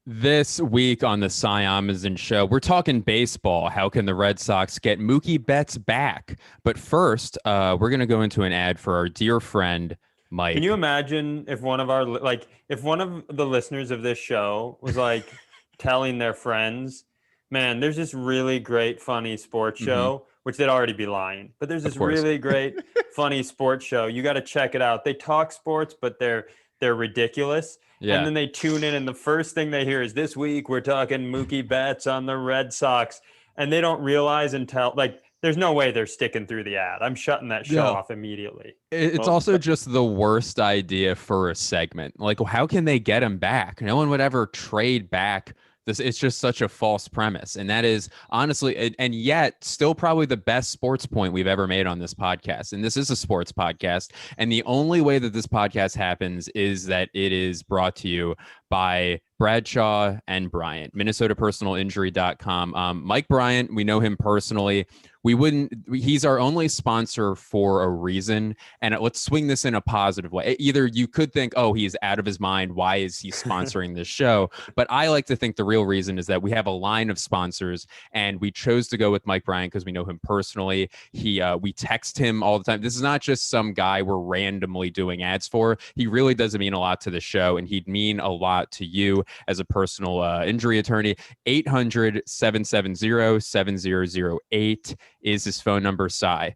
This week on the Cy Amazon Show, we're talking baseball. How can the Red Sox get Mookie Betts back? But first, we're going to go into an ad for our dear friend, Mike. Can you imagine if one of the listeners of this show was like telling their friends, man, there's this really great, funny sports show, which they'd already be lying, but there's this really great, funny sports show. You got to check it out. They talk sports, but they're ridiculous. Yeah. And then they tune in, and the first thing they hear is, this week we're talking Mookie Betts on the Red Sox. And they don't realize until, there's no way they're sticking through the ad. I'm shutting that show off immediately. It's also just the worst idea for a segment. Like, how can they get him back? No one would ever trade back. It's just such a false premise. And that is honestly, and yet still probably the best sports point we've ever made on this podcast. And this is a sports podcast. And the only way that this podcast happens is that it is brought to you by Bradshaw and Bryant, MinnesotaPersonalInjury.com. Mike Bryant, we know him personally. He's our only sponsor for a reason. And let's swing this in a positive way. Either you could think, oh, he's out of his mind. Why is he sponsoring this show? But I like to think the real reason is that we have a line of sponsors, and we chose to go with Mike Bryant because we know him personally. We text him all the time. This is not just some guy we're randomly doing ads for. He really does mean a lot to the show, and he'd mean a lot to you as a personal injury attorney. 800-770-7008 is his phone number, Cy.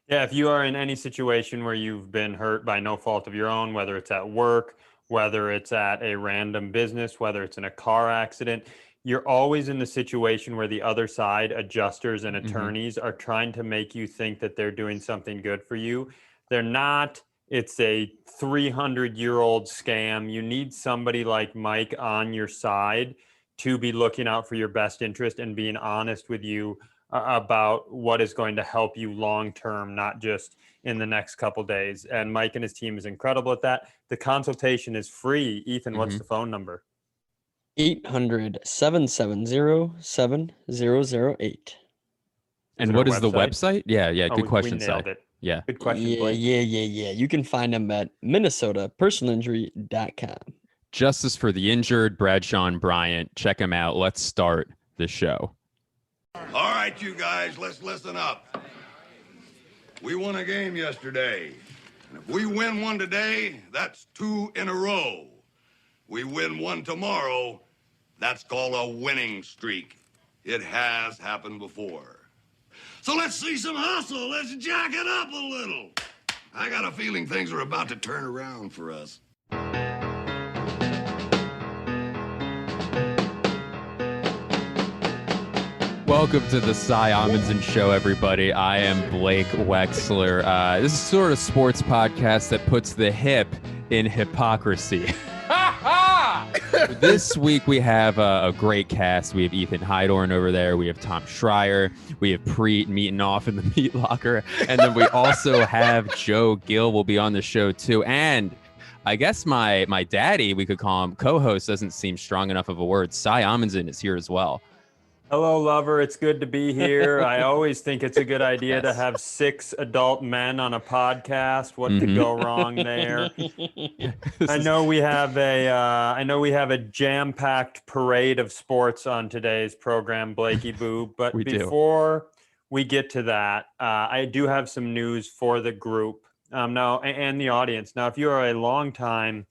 Yeah, if you are in any situation where you've been hurt by no fault of your own, whether it's at work, whether it's at a random business, whether it's in a car accident, you're always in the situation where the other side, adjusters and attorneys, are trying to make you think that they're doing something good for you. They're not. It's a 300-year-old scam. You need somebody like Mike on your side to be looking out for your best interest and being honest with you about what is going to help you long term, not just in the next couple days. And Mike and his team is incredible at that. The consultation is free. Ethan, what's the phone number? 800-770-7008. And what is the website? Yeah, good question, we nailed Cy. it. Yeah. Good question, Blake. Yeah. You can find them at MinnesotaPersonalInjury.com. Justice for the injured, Bradshaw and Bryant. Check them out. Let's start the show. All right, you guys, let's listen up. We won a game yesterday. And if we win one today, that's 2 in a row. We win one tomorrow, that's called a winning streak. It has happened before. So let's see some hustle. Let's jack it up a little. I got a feeling things are about to turn around for us. Welcome to the Cy Amundsen Show, everybody. I am Blake Wexler. This is sort of sports podcast that puts the hip in hypocrisy. This week we have a great cast. We have Ethan Heidorn over there. We have Tom Schreier. We have Preet meeting off in the meat locker. And then we also have Joe Gill will be on the show too. And I guess my daddy, we could call him co-host, doesn't seem strong enough of a word. Cy Amundsen is here as well. Hello, lover. It's good to be here. I always think it's a good idea to have 6 adult men on a podcast. What could go wrong there? I know we have a jam-packed parade of sports on today's program, Blakey Boo. But before we get to that, I do have some news for the group now and the audience. Now, if you are a longtime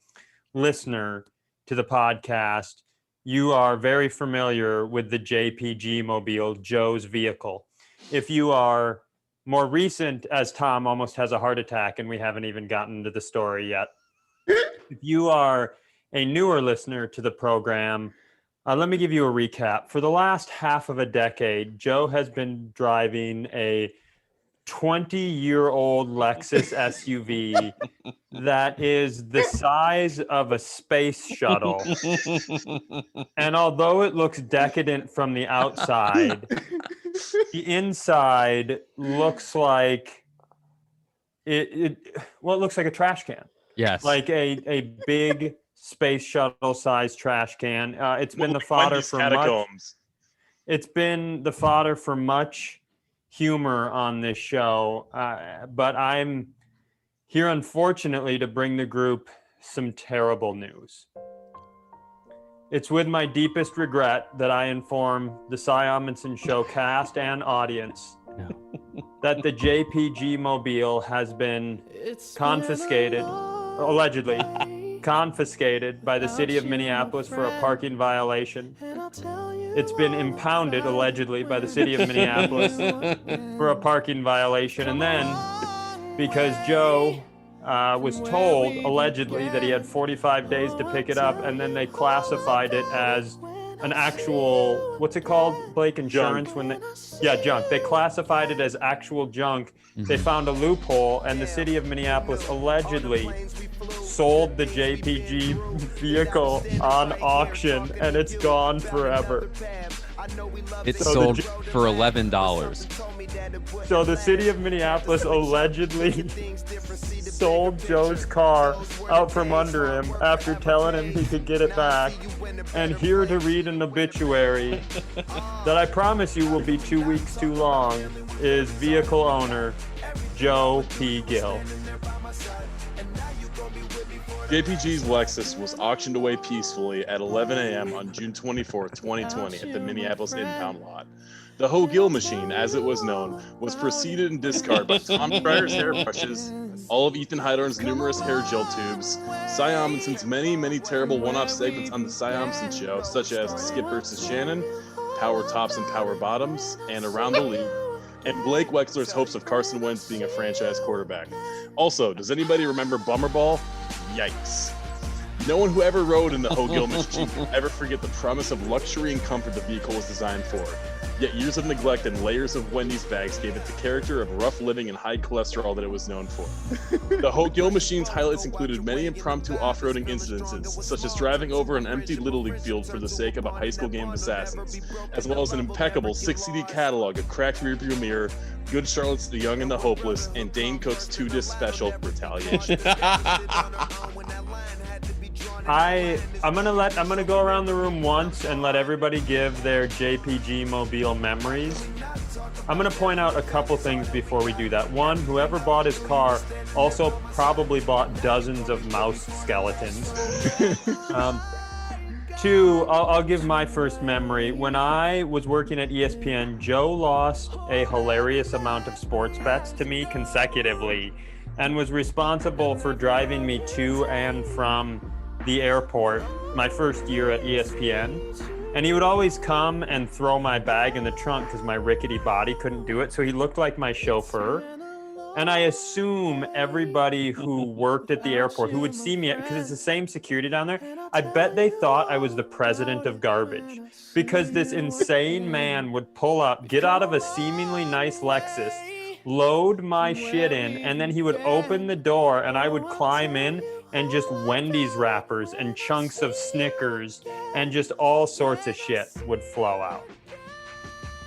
listener to the podcast, you are very familiar with the JPG Mobile, Joe's vehicle. If you are more recent, as Tom almost has a heart attack and we haven't even gotten to the story yet. If you are a newer listener to the program, let me give you a recap. For the last half of a decade, Joe has been driving a 20-year-old Lexus SUV that is the size of a space shuttle. And although it looks decadent from the outside, the inside looks like it looks like a trash can. Yes. Like a big space shuttle sized trash can. It's been the fodder for catacombs. It's been the fodder for much humor on this show, but I'm here, unfortunately, to bring the group some terrible news. It's with my deepest regret that I inform the Cy Amundsen Show cast and audience that the JPG Mobile has been confiscated, allegedly confiscated by the city of Minneapolis for a parking violation. It's been impounded, allegedly, by the city of Minneapolis for a parking violation. And then, because Joe was told, allegedly, that he had 45 days to pick it up, and then they classified it as an actual, what's it called, Blake? Insurance? Junk. Junk. They classified it as actual junk. They found a loophole, and the city of Minneapolis allegedly sold the JPG vehicle on auction, and it's gone forever. It's sold for $11. So the city of Minneapolis allegedly sold Joe's car out from under him after telling him he could get it back. And here to read an obituary that I promise you will be 2 weeks too long is vehicle owner Joe P. Gill. JPG's Lexus was auctioned away peacefully at 11 a.m. on June 24, 2020 at the Minneapolis impound lot. The Ho-Gill machine, as it was known, was preceded and discarded by Tom Schreier's hairbrushes, all of Ethan Heidorn's numerous hair gel tubes, Cy Amundsen's many terrible one-off segments on the Cy Amundsen Show, such as Skip vs. Shannon, Power Tops and Power Bottoms, and Around the League, and Blake Wexler's hopes of Carson Wentz being a franchise quarterback. Also, does anybody remember Bummerball? Yikes. No one who ever rode in the Ho-Gill machine will ever forget the promise of luxury and comfort the vehicle was designed for. Yet years of neglect and layers of Wendy's bags gave it the character of rough living and high cholesterol that it was known for. The Ho-Gill machine's highlights included many impromptu off-roading incidences, such as driving over an empty Little League field for the sake of a high school game of Assassins, as well as an impeccable 6-CD catalog of Cracked Rearview Mirror, Good Charlotte's The Young and the Hopeless, and Dane Cook's 2-disc special, Retaliation. I'm gonna go around the room once and let everybody give their JPG Mobile memories. I'm gonna point out a couple things before we do that. One, whoever bought his car also probably bought dozens of mouse skeletons. Two, I'll give my first memory. When I was working at ESPN, Joe lost a hilarious amount of sports bets to me consecutively and was responsible for driving me to and from the airport my first year at ESPN. And he would always come and throw my bag in the trunk because my rickety body couldn't do it. So he looked like my chauffeur. And I assume everybody who worked at the airport who would see me, because it's the same security down there, I bet they thought I was the president of garbage, because this insane man would pull up, get out of a seemingly nice Lexus, load my shit in, and then he would open the door and I would climb in, and just Wendy's wrappers and chunks of Snickers and just all sorts of shit would flow out.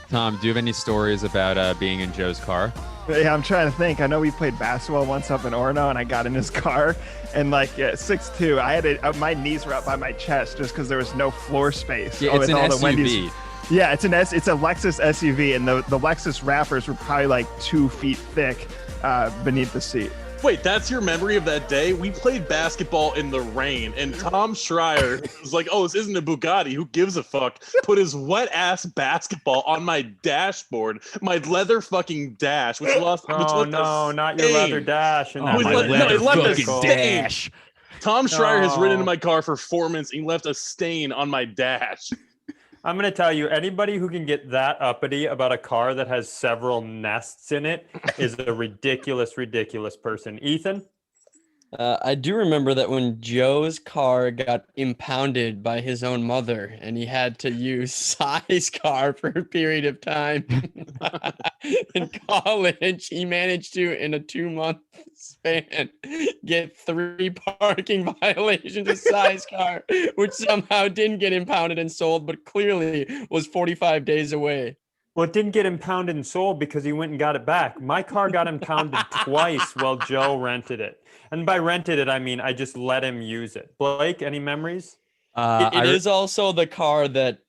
Tom, do you have any stories about being in Joe's car? Yeah, I'm trying to think. I know we played basketball once up in Orono, and I got in his car, and like at 6'2", I had my knees were up by my chest just because there was no floor space. Yeah, it's an all SUV. The Wendy's. Yeah, it's a Lexus SUV, and the Lexus wrappers were probably like 2 feet thick beneath the seat. Wait, that's your memory of that day? We played basketball in the rain, and Tom Schreier was like, oh, this isn't a Bugatti. Who gives a fuck? Put his wet-ass basketball on my dashboard, my leather fucking dash, which left not your leather dash. And my leather fucking dash. Tom Schreier has ridden in my car for 4 minutes, and he left a stain on my dash. I'm going to tell you, anybody who can get that uppity about a car that has several nests in it is a ridiculous person. Ethan? I do remember that when Joe's car got impounded by his own mother and he had to use Cy's car for a period of time in college, he managed to, in a 2-month span, get 3 parking violations of Cy's car, which somehow didn't get impounded and sold, but clearly was 45 days away. Well, it didn't get impounded and sold because he went and got it back. My car got impounded twice while Joe rented it. And by rented it, I mean I just let him use it. Blake, any memories? It is also the car that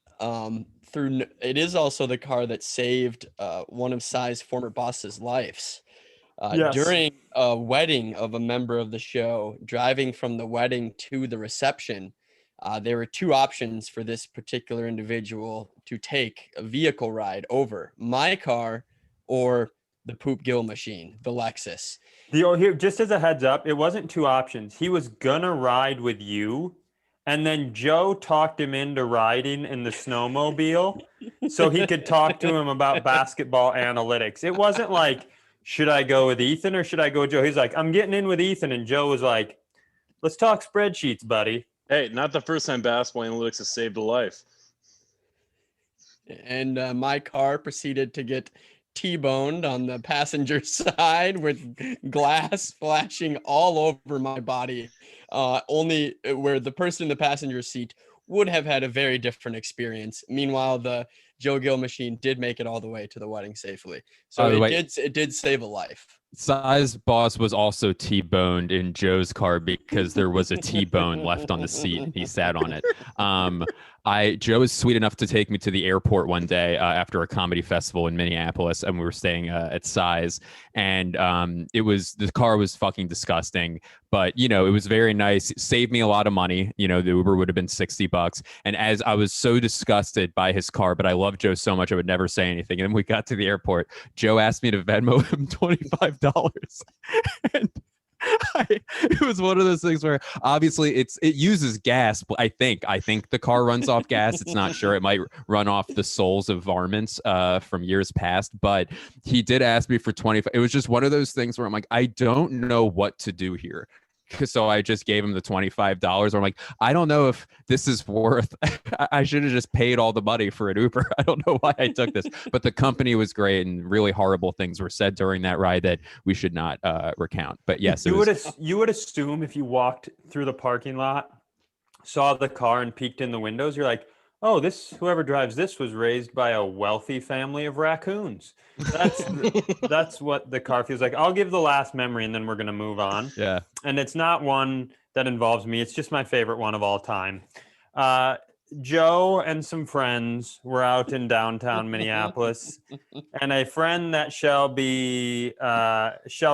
saved one of Cy's former boss's lives. Yes. During a wedding of a member of the show, driving from the wedding to the reception, there were two options for this particular individual to take a vehicle ride over: my car or the Poop Gill machine, the Lexus. Here, just as a heads up, it wasn't two options. He was gonna ride with you, and then Joe talked him into riding in the snowmobile so he could talk to him about basketball analytics. It wasn't like, should I go with Ethan or should I go with Joe? He's like, I'm getting in with Ethan. And Joe was like, let's talk spreadsheets, buddy. Hey, not the first time basketball analytics has saved a life. And my car proceeded to get T-boned on the passenger side with glass flashing all over my body, only where the person in the passenger seat would have had a very different experience. Meanwhile, the Joe Gill machine did make it all the way to the wedding safely. So it did save a life. Size Boss was also T-boned in Joe's car because there was a T-bone left on the seat and he sat on it. Joe was sweet enough to take me to the airport one day after a comedy festival in Minneapolis, and we were staying at Size, and the car was fucking disgusting, but it was very nice. It saved me a lot of money. The Uber would have been $60, and as I was so disgusted by his car, but I love Joe so much I would never say anything. And then we got to the airport. Joe asked me to Venmo him $25, and it was one of those things where obviously it uses gas. I think the car runs off gas. It's not sure. It might run off the souls of varmints from years past, but he did ask me for 25. It was just one of those things where I'm like, I don't know what to do here. So I just gave him the $25. I'm like, I don't know if this is worth. I should have just paid all the money for an Uber. I don't know why I took this, but the company was great, and really horrible things were said during that ride that we should not recount. But yes, you would assume if you walked through the parking lot, saw the car, and peeked in the windows, you're like, oh, whoever drives this was raised by a wealthy family of raccoons. That's what the car feels like. I'll give the last memory and then we're going to move on. Yeah. And it's not one that involves me. It's just my favorite one of all time. Joe and some friends were out in downtown Minneapolis, and a friend that shall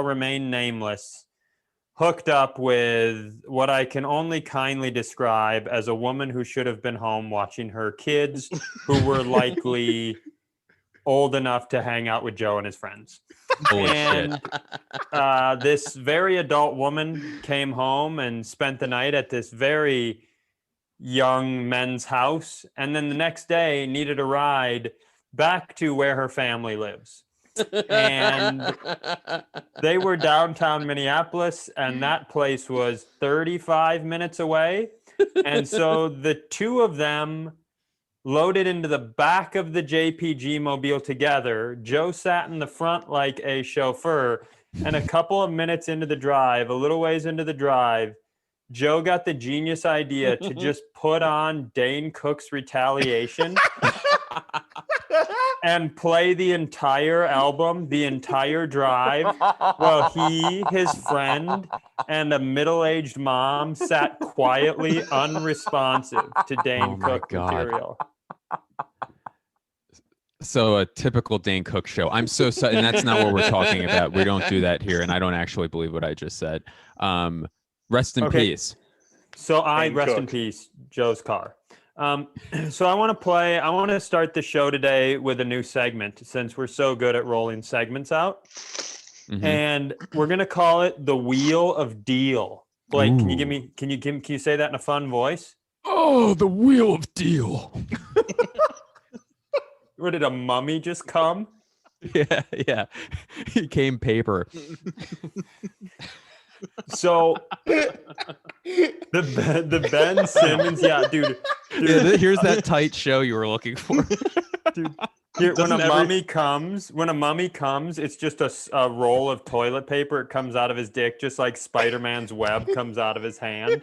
remain nameless hooked up with what I can only kindly describe as a woman who should have been home watching her kids, who were likely old enough to hang out with Joe and his friends. Holy shit. This very adult woman came home and spent the night at this very young men's house, and then the next day needed a ride back to where her family lives. And they were downtown Minneapolis, and that place was 35 minutes away. And so the two of them loaded into the back of the JPG mobile together. Joe sat in the front like a chauffeur, and a couple of minutes into the drive, a little ways into the drive, Joe got the genius idea to just put on Dane Cook's Retaliation and play the entire album, the entire drive, while he, his friend, and a middle-aged mom sat quietly unresponsive to Dane Cook material. So a typical Dane Cook show. I'm so sorry, and that's not what we're talking about. We don't do that here, and I don't actually believe what I just said. Rest in peace. So Dane rest Cook. in peace, Joe's car. So I want to start the show today with a new segment, since we're so good at rolling segments out. Mm-hmm. And we're going to call it the Wheel of Deal. Blake, can you say that in a fun voice? Oh, the Wheel of Deal. Where did a mummy just come? Yeah. He came paper. So the Ben Simmons, yeah, dude. Yeah, here's that tight show you were looking for. Dude, when a mummy comes, it's just a roll of toilet paper. It comes out of his dick, just like Spider-Man's web comes out of his hand.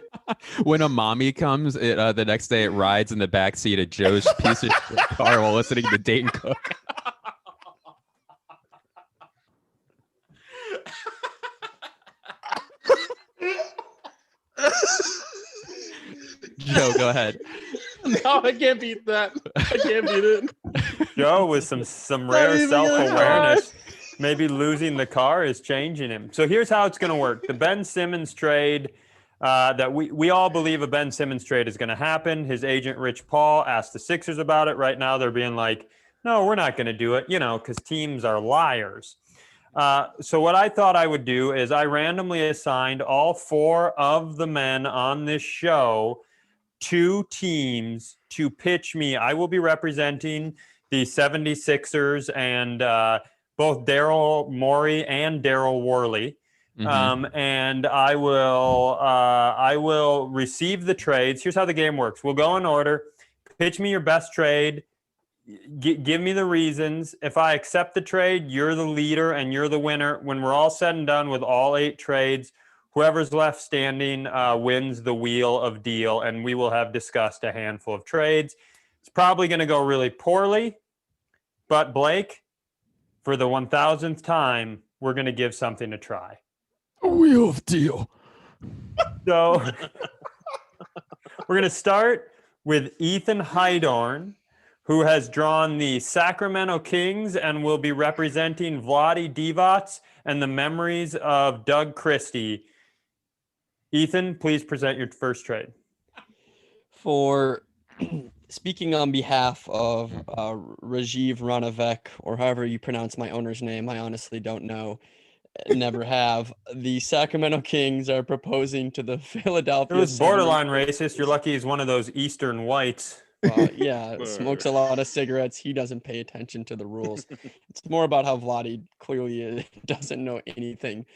When a mommy comes, the next day it rides in the backseat of Joe's piece of shit car while listening to Dane Cook. Joe, go ahead. No, I can't beat that. I can't beat it. Joe with some rare self-awareness. Maybe losing the car is changing him. So here's how it's going to work. The Ben Simmons trade that we all believe a Ben Simmons trade is going to happen. His agent, Rich Paul, asked the Sixers about it. Right now, they're being like, no, we're not going to do it, because teams are liars. So what I thought I would do is I randomly assigned all 4 of the men on this show 2 teams to pitch me. I will be representing the 76ers and both Daryl Morey and Daryl Worley. And I will receive the trades. Here's how the game works. We'll go in order. Pitch me your best trade. Give me the reasons. If I accept the trade, you're the leader and you're the winner. When we're all said and done with all 8 trades, whoever's left standing wins the wheel of deal, and we will have discussed a handful of trades. It's probably going to go really poorly, but Blake, for the 1000th time, we're going to give something a try. A wheel of deal. So we're going to start with Ethan Heidorn, who has drawn the Sacramento Kings and will be representing Vlade Divac and the memories of Doug Christie. Ethan, please present your first trade. For speaking on behalf of Rajiv Ranavek, or however you pronounce my owner's name, I honestly don't know. Never have. The Sacramento Kings are proposing to the Philadelphia. It was borderline racist. You're lucky he's one of those Eastern whites. Yeah, smokes a lot of cigarettes. He doesn't pay attention to the rules. It's more about how Vlade clearly doesn't know anything.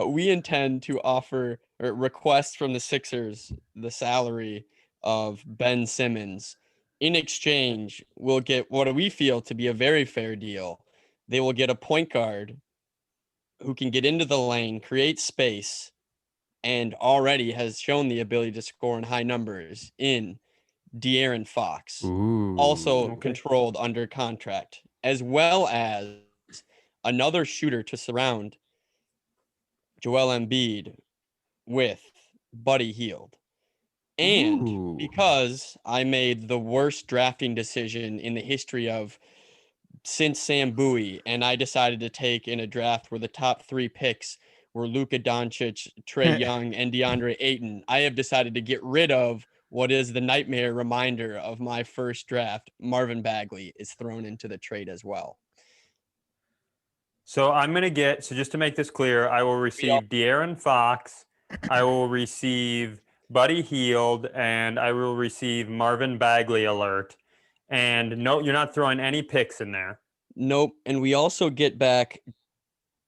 We intend to offer or request from the Sixers the salary of Ben Simmons. In exchange, we'll get what we feel to be a very fair deal. They will get a point guard who can get into the lane, create space, and already has shown the ability to score in high numbers in De'Aaron Fox, also controlled under contract, as well as another shooter to surround Joel Embiid with Buddy Hield. And because I made the worst drafting decision in the history of since Sam Bowie, and I decided to take in a draft where the top 3 picks were Luka Doncic, Trae Young, and DeAndre Ayton, I have decided to get rid of what is the nightmare reminder of my first draft. Marvin Bagley is thrown into the trade as well. So I'm going to get, so just to make this clear, I will receive De'Aaron Fox, I will receive Buddy Hield, and I will receive Marvin Bagley alert. And no, you're not throwing any picks in there. Nope. And we also get back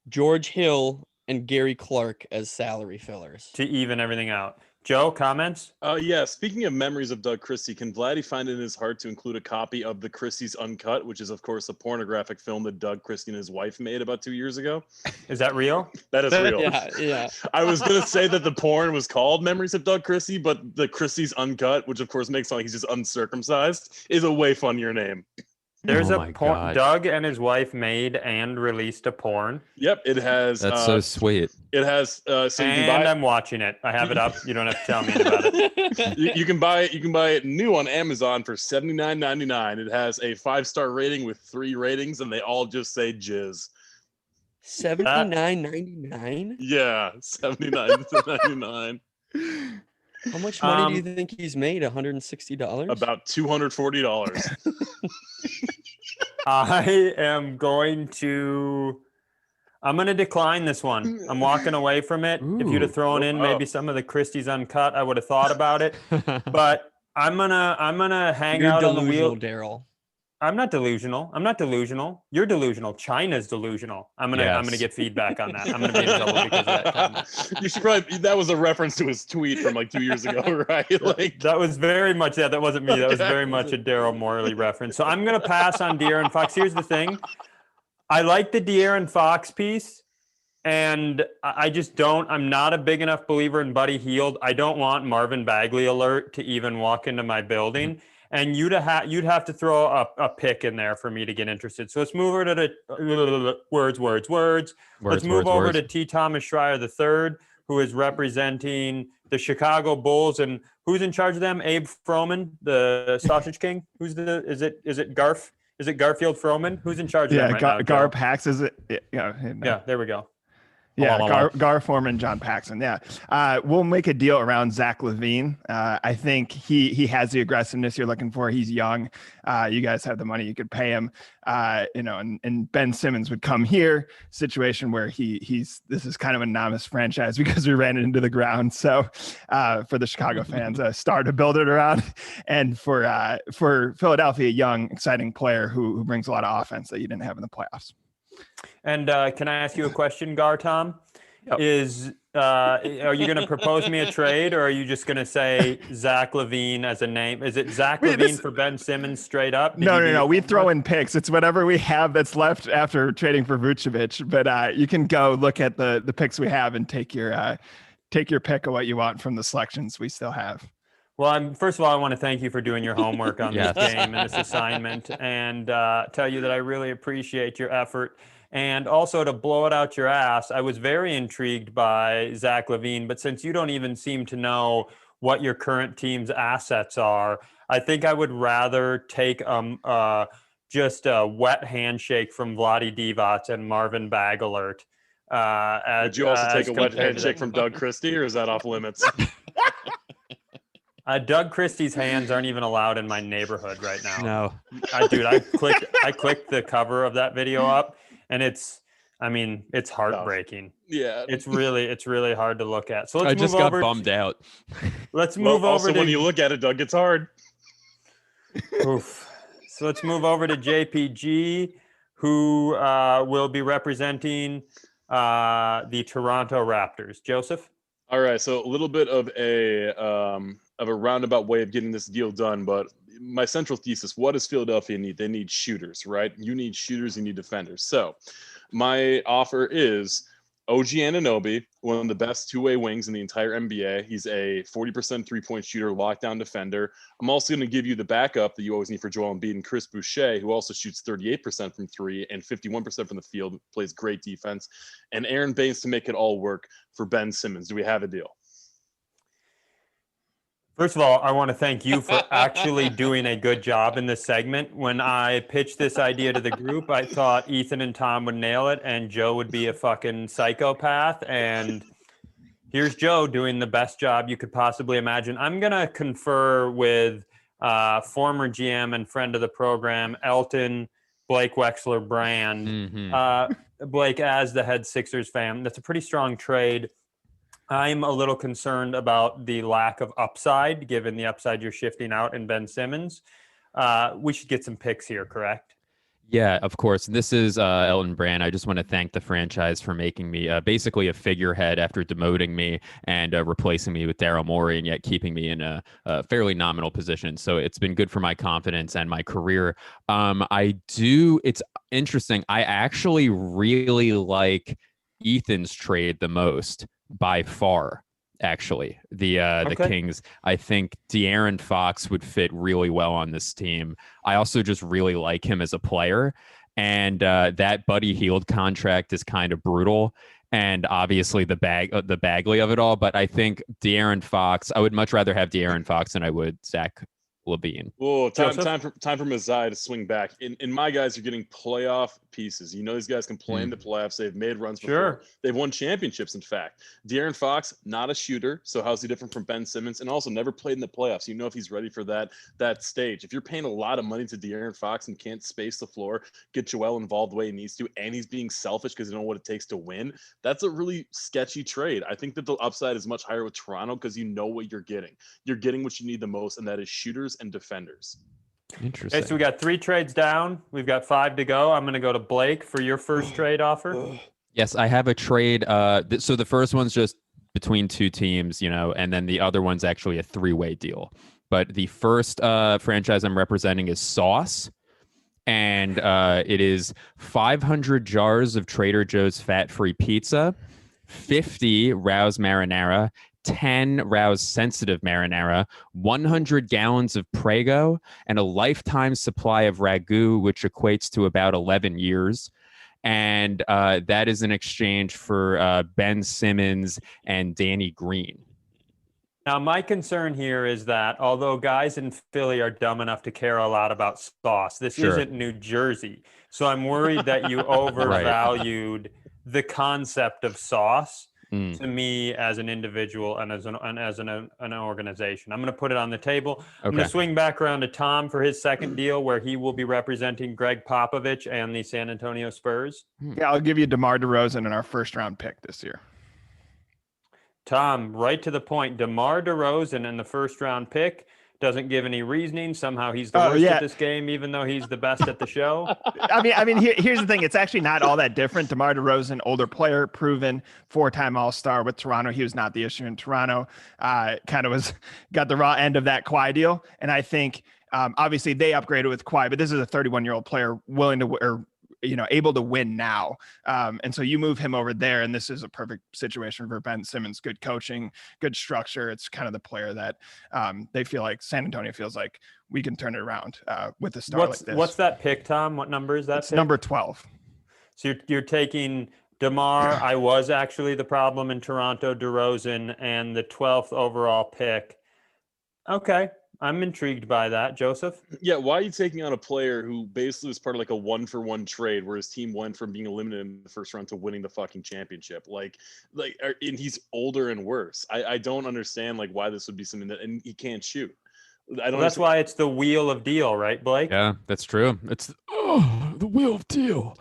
George Hill and Gary Clark as salary fillers to even everything out. Joe, comments? Yeah, speaking of memories of Doug Christie, can Vladdy find it in his heart to include a copy of The Christie's Uncut, which is, of course, a pornographic film that Doug Christie and his wife made about 2 years ago? Is that real? That is real. Yeah. I was going to say that the porn was called Memories of Doug Christie, but The Christie's Uncut, which, of course, makes it sound like he's just uncircumcised, is a way funnier name. There's a porn. Doug and his wife made and released a porn. Yep, it has. That's so sweet. It has. So you can buy. And I'm watching it. I have it up. You don't have to tell me about it. You can buy it. You can buy it new on Amazon for $79.99. It has a 5-star rating with 3 ratings, and they all just say jizz. $79.99. Yeah, $79.99. How much money do you think he's made? $160? About $240. I'm going to decline this one. I'm walking away from it. If you'd have thrown in maybe some of the Christie's Uncut, I would have thought about it. But I'm gonna hang out on the wheel. Daryl. I'm not delusional. You're delusional. China's delusional. I'm gonna get feedback on that. I'm gonna be in trouble because of that comment. You should probably. That was a reference to his tweet from like 2 years ago, right? Like that was very much that. That wasn't me. That was very much a Daryl Morley reference. So I'm gonna pass on De'Aaron Fox. Here's the thing. I like the De'Aaron Fox piece, and I just don't. I'm not a big enough believer in Buddy Hield. I don't want Marvin Bagley alert to even walk into my building. And you'd have to throw a pick in there for me to get interested. So let's move over to the words. Let's move over to T. Thomas Schreier III, who is representing the Chicago Bulls. And who's in charge of them? Abe Froman, the Sausage King. Is it Garf? Is it Garfield Froman? Who's in charge of them right now? Garp Hacks, is it? Yeah, there we go. Yeah, Gar Forman, John Paxson. Yeah, we'll make a deal around Zach LaVine. I think he has the aggressiveness you're looking for. He's young. You guys have the money; you could pay him. And Ben Simmons would come here. Situation where this is kind of a novice franchise because we ran it into the ground. So for the Chicago fans, a star to build it around, and for Philadelphia, a young, exciting player who brings a lot of offense that you didn't have in the playoffs. And can I ask you a question, Gar Tom? Yep. Are you going to propose me a trade, or are you just going to say Zach LaVine as a name? Is it Zach LaVine for Ben Simmons straight up? No. We throw in picks. It's whatever we have that's left after trading for Vucevic. But you can go look at the picks we have and take your pick of what you want from the selections we still have. Well, first of all, I want to thank you for doing your homework on this game and this assignment, and tell you that I really appreciate your effort. And also, to blow it out your ass, I was very intrigued by Zach LaVine, but since you don't even seem to know what your current team's assets are, I think I would rather take just a wet handshake from Vlade Divac and Marvin Bagelert. Would you also take a wet handshake from Doug Christie, or is that off limits? Doug Christie's hands aren't even allowed in my neighborhood right now. No. I clicked the cover of that video up, and it's heartbreaking. Yeah. It's really hard to look at. So I just got bummed out. Let's move over also, when you look at it, Doug, it's hard. Oof. So let's move over to JPG, who will be representing the Toronto Raptors. Joseph? All right, so a little bit of a roundabout way of getting this deal done, but my central thesis: what does Philadelphia need? They need shooters, right? You need shooters, you need defenders. So my offer is OG Anunoby, one of the best two-way wings in the entire NBA. He's a 40% three-point shooter, lockdown defender. I'm also going to give you the backup that you always need for Joel Embiid, and Chris Boucher, who also shoots 38% from three and 51% from the field, plays great defense, and Aaron Baines to make it all work for Ben Simmons. Do we have a deal? First of all, I want to thank you for actually doing a good job in this segment. When I pitched this idea to the group, I thought Ethan and Tom would nail it and Joe would be a fucking psychopath. And here's Joe doing the best job you could possibly imagine. I'm going to confer with former GM and friend of the program, Elton Blake Wexler Brand. Mm-hmm. Blake, as the head Sixers fan, that's a pretty strong trade. I'm a little concerned about the lack of upside, given the upside you're shifting out in Ben Simmons. We should get some picks here, correct? Yeah, of course. This is Elton Brand. I just want to thank the franchise for making me basically a figurehead after demoting me and replacing me with Daryl Morey, and yet keeping me in a fairly nominal position. So it's been good for my confidence and my career. It's interesting. I actually really like Ethan's trade the most by far. Actually, the Kings. I think De'Aaron Fox would fit really well on this team. I also just really like him as a player, and that Buddy Hield contract is kind of brutal, and obviously the Bagley of it all. But I think De'Aaron Fox. I would much rather have De'Aaron Fox than I would Zach LaVine. Whoa, time for Mazai to swing back. In my guys, you're getting playoff pieces. You know these guys can play in the playoffs. They've made runs before. Sure. They've won championships, in fact. De'Aaron Fox, not a shooter, so how's he different from Ben Simmons? And also never played in the playoffs. You know if he's ready for that stage. If you're paying a lot of money to De'Aaron Fox and can't space the floor, get Joel involved the way he needs to, and he's being selfish because he don't know what it takes to win, that's a really sketchy trade. I think that the upside is much higher with Toronto because you know what you're getting. You're getting what you need the most, and that is shooters and defenders. Interesting. Okay, so we got 3 trades down. We've got 5 to go. I'm going to go to Blake for your first trade offer. Yes, I have a trade. So the first one's just between 2 teams, and then the other one's actually a 3-way deal. But the first franchise I'm representing is Sauce, and it is 500 jars of Trader Joe's fat-free pizza, 50 Rouse marinara, 10 Rouse sensitive marinara, 100 gallons of Prego, and a lifetime supply of Ragu, which equates to about 11 years. And that is in exchange for Ben Simmons and Danny Green. Now, my concern here is that although guys in Philly are dumb enough to care a lot about Sauce, this isn't New Jersey. So I'm worried that you overvalued the concept of Sauce Mm. to me as an individual and as an organization. I'm going to put it on the table. I'm going Okay. to swing back around to Tom for his second deal, where he will be representing Greg Popovich and the San Antonio Spurs. Yeah, I'll give you DeMar DeRozan in our first round pick this year. Tom, right to the point. DeMar DeRozan in the first round pick. Doesn't give any reasoning. Somehow he's the worst at this game, even though he's the best at the show. I mean, here's the thing. It's actually not all that different. DeMar DeRozan, older player, proven, 4-time All-Star with Toronto. He was not the issue in Toronto. Kind of got the raw end of that Kawhi deal. And I think obviously they upgraded with Kawhi, but this is a 31-year-old player willing to, or able to win now. And so you move him over there, and this is a perfect situation for Ben Simmons. Good coaching, good structure. It's kind of the player that they feel like San Antonio feels like we can turn it around with a star like this. What's that pick, Tom? What number is that? It's number 12. So you're taking DeMar. I was actually the problem in Toronto, DeRozan, and the 12th overall pick. Okay. I'm intrigued by that, Joseph. Yeah, why are you taking on a player who basically was part of like a 1-for-1 trade where his team went from being eliminated in the first round to winning the fucking championship? And he's older and worse. I don't understand like why this would be something that, and he can't shoot. That's why it's the wheel of deal, right, Blake? Yeah, that's true. It's the wheel of deal.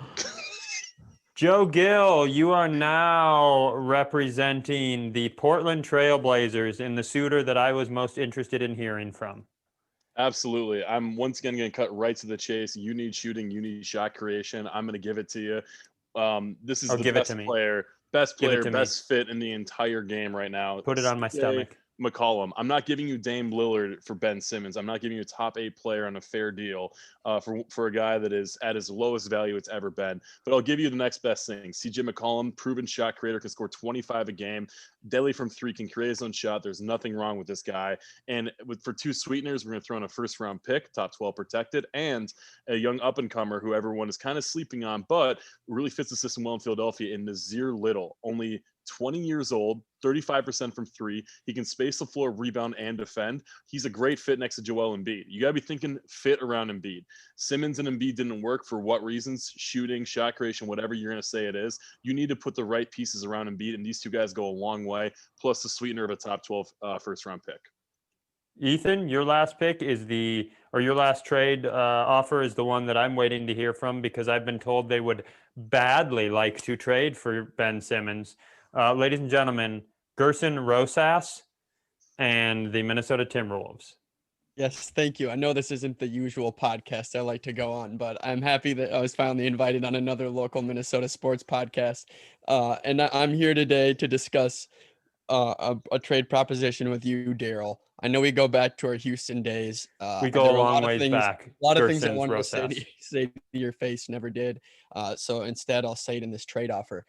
Joe Gill, you are now representing the Portland Trailblazers in the suitor that I was most interested in hearing from. Absolutely. I'm once again going to cut right to the chase. You need shooting. You need shot creation. I'm going to give it to you. This is the best player, best fit in the entire game right now. Put it on my stomach. McCollum. I'm not giving you Dame Lillard for Ben Simmons. I'm not giving you a top 8 player on a fair deal for a guy that is at his lowest value it's ever been. But I'll give you the next best thing. CJ McCollum, proven shot creator, can score 25 a game. Deadly from 3, can create his own shot. There's nothing wrong with this guy. And for 2 sweeteners, we're going to throw in a first-round pick, top 12 protected, and a young up-and-comer who everyone is kind of sleeping on, but really fits the system well in Philadelphia, in Nazir Little. Only 20 years old, 35% from 3. He can space the floor, rebound, and defend. He's a great fit next to Joel Embiid. You got to be thinking fit around Embiid. Simmons and Embiid didn't work for what reasons? Shooting, shot creation, whatever you're going to say it is. You need to put the right pieces around Embiid, and these two guys go a long way, plus the sweetener of a top 12 first-round pick. Ethan, your last pick is your last trade offer is the one that I'm waiting to hear from, because I've been told they would badly like to trade for Ben Simmons. Ladies and gentlemen, Gerson Rosas and the Minnesota Timberwolves. Yes, thank you. I know this isn't the usual podcast I like to go on, but I'm happy that I was finally invited on another local Minnesota sports podcast. And I'm here today to discuss a trade proposition with you, Daryl. I know we go back to our Houston days. We go a long ways back. A lot of things I wanted to say to your face, never did. So instead, I'll say it in this trade offer.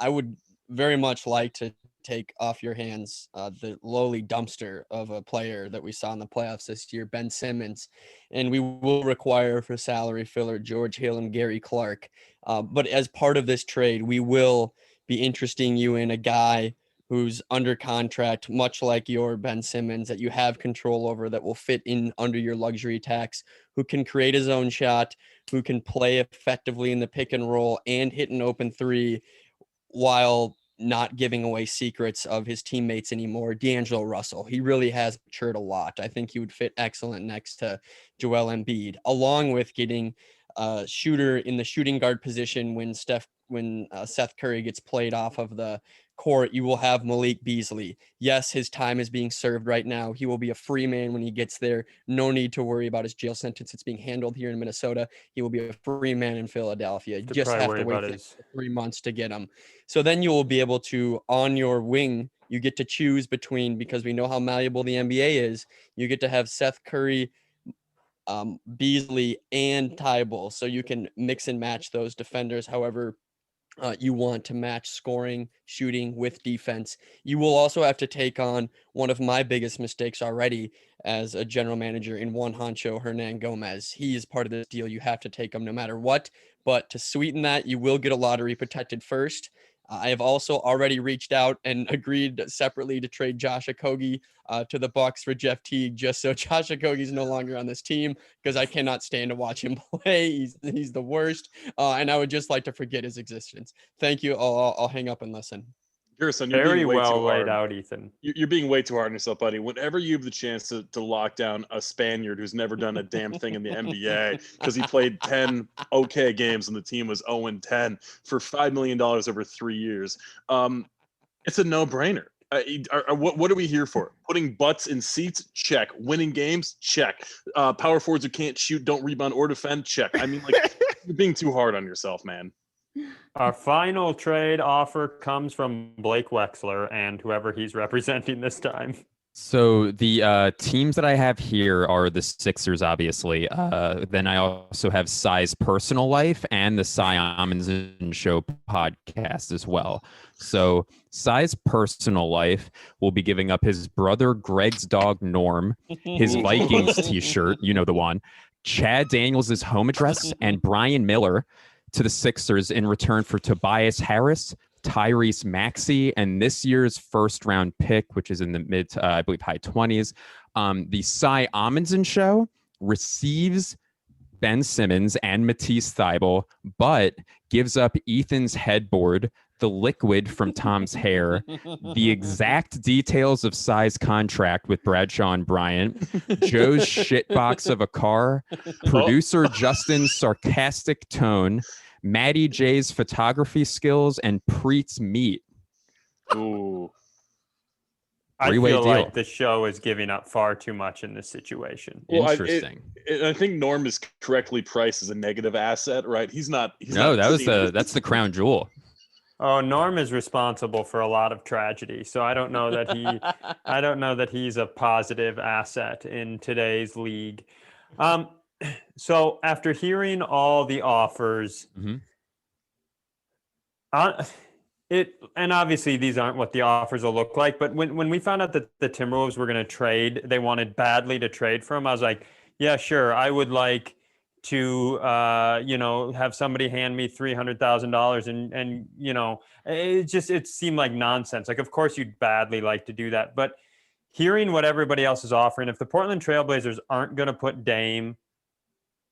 I would very much like to take off your hands the lowly dumpster of a player that we saw in the playoffs this year, Ben Simmons, and we will require for salary filler George Hill and Gary Clark. But as part of this trade, we will be interesting you in a guy who's under contract, much like your Ben Simmons, that you have control over, that will fit in under your luxury tax, who can create his own shot, who can play effectively in the pick and roll and hit an open 3 while not giving away secrets of his teammates anymore. D'Angelo Russell, he really has matured a lot. I think he would fit excellent next to Joel Embiid, along with getting a shooter in the shooting guard position when Seth Curry gets played off of the court. You will have Malik Beasley. Yes, his time is being served right now. He will be a free man when he gets there. No need to worry about his jail sentence. It's being handled here in Minnesota. He will be a free man in Philadelphia. You just have to wait 3 months to get him. So then you will be able to, on your wing, you get to choose between, because we know how malleable the NBA is, you get to have Seth Curry, Beasley, and Tybal. So you can mix and match those defenders however you want to match scoring, shooting with defense. You will also have to take on one of my biggest mistakes already as a general manager in Juan Honcho Hernan Gomez. He is part of this deal. You have to take him no matter what. But to sweeten that, you will get a lottery protected first. I have also already reached out and agreed separately to trade Josh Okogie to the Bucks for Jeff Teague, just so Josh Okogie's no longer on this team, because I cannot stand to watch him play. He's the worst, and I would just like to forget his existence. Thank you. I'll hang up and listen. Gerson, you're Very being way well too laid hard. out, Ethan. You're being way too hard on yourself, buddy. Whenever you have the chance to lock down a Spaniard who's never done a damn thing in the NBA because he played 10 okay games and the team was 0-10 for $5 million over 3 years, it's a no-brainer. What are we here for? Putting butts in seats? Check. Winning games? Check. Power forwards who can't shoot, don't rebound, or defend? Check. I mean, like, you're being too hard on yourself, man. Our final trade offer comes from Blake Wexler and whoever he's representing this time. So the teams that I have here are the Sixers, obviously. Then I also have Cy's personal life and the Cy Amundsen Show podcast as well. So Cy's personal life will be giving up his brother Greg's dog Norm, his Vikings t-shirt, you know the one, Chad Daniels' home address, and Brian Miller to the Sixers in return for Tobias Harris, Tyrese Maxey, and this year's first round pick, which is in the mid to, I believe, high 20s. The Cy Amundsen Show receives Ben Simmons and Matisse Thybulle, but gives up Ethan's headboard, the liquid from Tom's hair, the exact details of Cy's contract with Bradshaw and Bryant, Joe's shitbox of a car, producer Justin's sarcastic tone, Maddie J's photography skills, and Preet's meat. Ooh. I Three-way feel deal. like the show is giving up far too much in this situation. Well, Interesting. I think Norm is correctly priced as a negative asset, right? He's not. No, that's the crown jewel. Oh, Norm is responsible for a lot of tragedy, so I don't know that he's a positive asset in today's league. So after hearing all the offers, Mhm. And obviously these aren't what the offers will look like, but when we found out that the Timberwolves were going to trade, they wanted badly to trade for him. I was like, yeah, sure. I would like to, have somebody hand me $300,000 and, it seemed like nonsense. Like, of course you'd badly like to do that, but hearing what everybody else is offering, if the Portland Trailblazers aren't going to put Dame,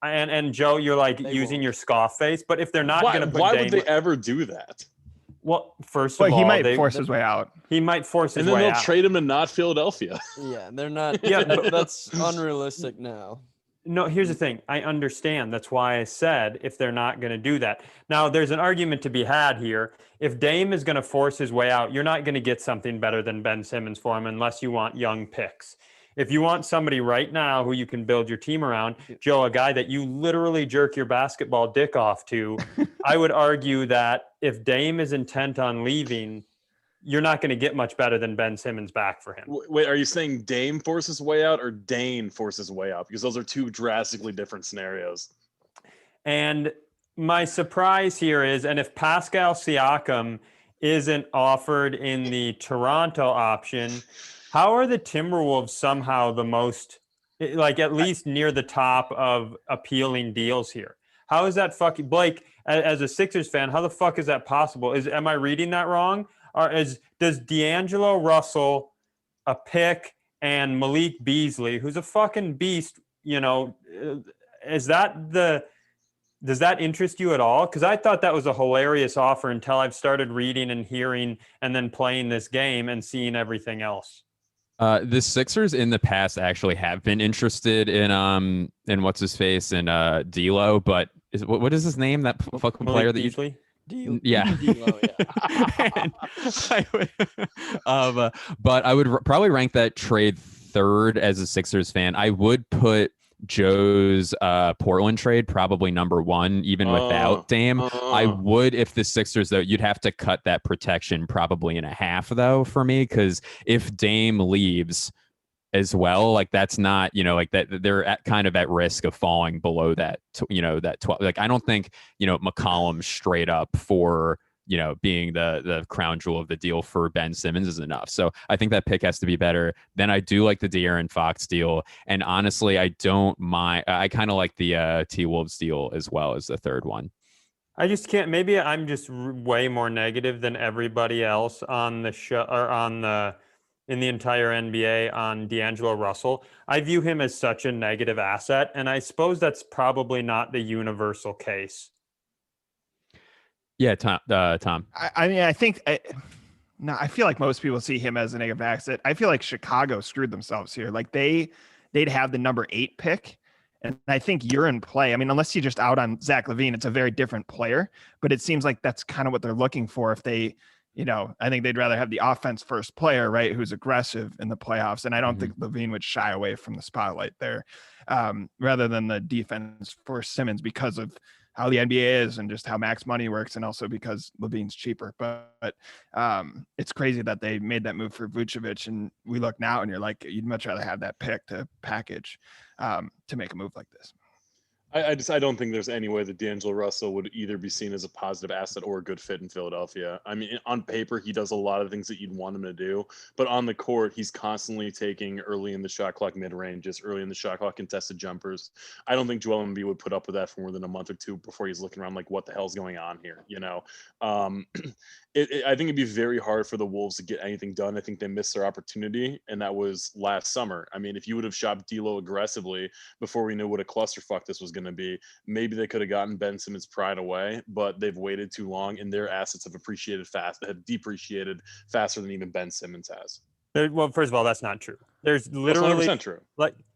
and Joe, you're like using your scoff face, but if they're not going to put Dame, why would they ever do that? Well, first of all, he might force his way out. He might force his And then way they'll out. trade him to not Philadelphia. Yeah, they're not. Yeah, that's unrealistic now. No, here's the thing. I understand. That's why I said if they're not going to do that. Now, there's an argument to be had here. If Dame is going to force his way out, you're not going to get something better than Ben Simmons for him unless you want young picks. If you want somebody right now who you can build your team around, Joe, a guy that you literally jerk your basketball dick off to, I would argue that if Dame is intent on leaving, you're not going to get much better than Ben Simmons back for him. Wait, are you saying Dame forces way out or Dane forces way out? Because those are two drastically different scenarios. And my surprise here is, and if Pascal Siakam isn't offered in the Toronto option, how are the Timberwolves somehow the most, like at least near the top of appealing deals here? How is that fucking, Blake, as a Sixers fan, how the fuck is that possible? Am I reading that wrong? Or does D'Angelo Russell, a pick, and Malik Beasley, who's a fucking beast, does that interest you at all? Because I thought that was a hilarious offer until I've started reading and hearing and then playing this game and seeing everything else. The Sixers in the past actually have been interested in what's his face and D'Lo, but what is his name? That fucking Malik player that Beasley? Yeah. D'Lo, yeah. But I would probably rank that trade third as a Sixers fan. I would put Joe's Portland trade probably number one, even without Dame. I would, if the Sixers, though, you'd have to cut that protection probably in a half, though, for me, because if Dame leaves as well, like that's not, like that they're kind of at risk of falling below that, that 12. Like I don't think, McCollum straight up for, being the crown jewel of the deal for Ben Simmons is enough. So I think that pick has to be better. Then I do like the De'Aaron Fox deal. And honestly, I don't mind. I kind of like the T-Wolves deal as well as the third one. I just can't. Maybe I'm just way more negative than everybody else on the show or in the entire NBA on D'Angelo Russell. I view him as such a negative asset, and I suppose that's probably not the universal case. Yeah, Tom. I mean, no, I feel like most people see him as a negative asset. I feel like Chicago screwed themselves here. Like they'd have the number 8 pick. And I think you're in play. I mean, unless you just out on Zach LaVine, it's a very different player, but it seems like that's kind of what they're looking for. If they, I think they'd rather have the offense first player, right? Who's aggressive in the playoffs. And I don't think LaVine would shy away from the spotlight there, rather than the defense for Simmons because of how the NBA is and just how max money works. And also because LaVine's cheaper, but it's crazy that they made that move for Vucevic. And we look now and you're like, you'd much rather have that pick to package to make a move like this. I don't think there's any way that D'Angelo Russell would either be seen as a positive asset or a good fit in Philadelphia. I mean, on paper, he does a lot of things that you'd want him to do, but on the court, he's constantly taking early in the shot clock mid-ranges, early in the shot clock contested jumpers. I don't think Joel Embiid would put up with that for more than a month or two before he's looking around like, what the hell's going on here? I think it'd be very hard for the Wolves to get anything done. I think they missed their opportunity, and that was last summer. I mean, if you would have shopped D'Lo aggressively before we knew what a clusterfuck this was going to be, maybe they could have gotten Ben Simmons' pride away, but they've waited too long, and their assets have depreciated faster than even Ben Simmons has. Well, first of all, that's not true. There's literally that's 100% true.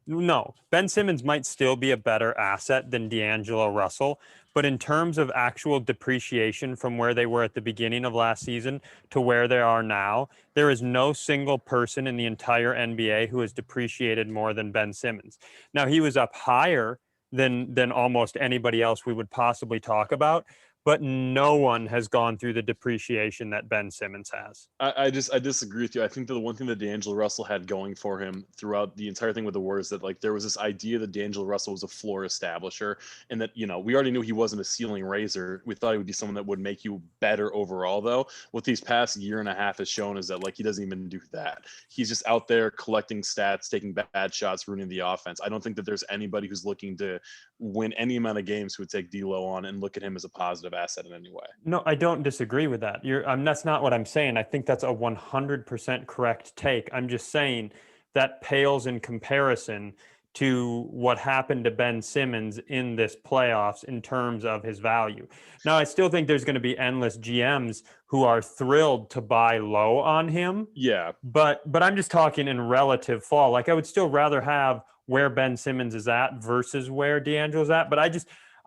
No, Ben Simmons might still be a better asset than D'Angelo Russell, but in terms of actual depreciation from where they were at the beginning of last season to where they are now, there is no single person in the entire NBA who has depreciated more than Ben Simmons. Now, he was up higher than almost anybody else we would possibly talk about, but no one has gone through the depreciation that Ben Simmons has. I disagree with you. I think that the one thing that D'Angelo Russell had going for him throughout the entire thing with the Warriors, that like there was this idea that D'Angelo Russell was a floor establisher, and that we already knew he wasn't a ceiling raiser. We thought he would be someone that would make you better overall, though. What these past year and a half has shown is that like he doesn't even do that. He's just out there collecting stats, taking bad shots, ruining the offense. I don't think that there's anybody who's looking to win any amount of games who would take D'Lo on and look at him as a positive asset in any way. No, I don't disagree with that. That's not what I'm saying. I think that's a 100% correct take. I'm just saying that pales in comparison to what happened to Ben Simmons in this playoffs in terms of his value. Now, I still think there's going to be endless GMs who are thrilled to buy low on him. Yeah. But I'm just talking in relative fall. Like I would still rather have where Ben Simmons is at versus where D'Angelo's at. But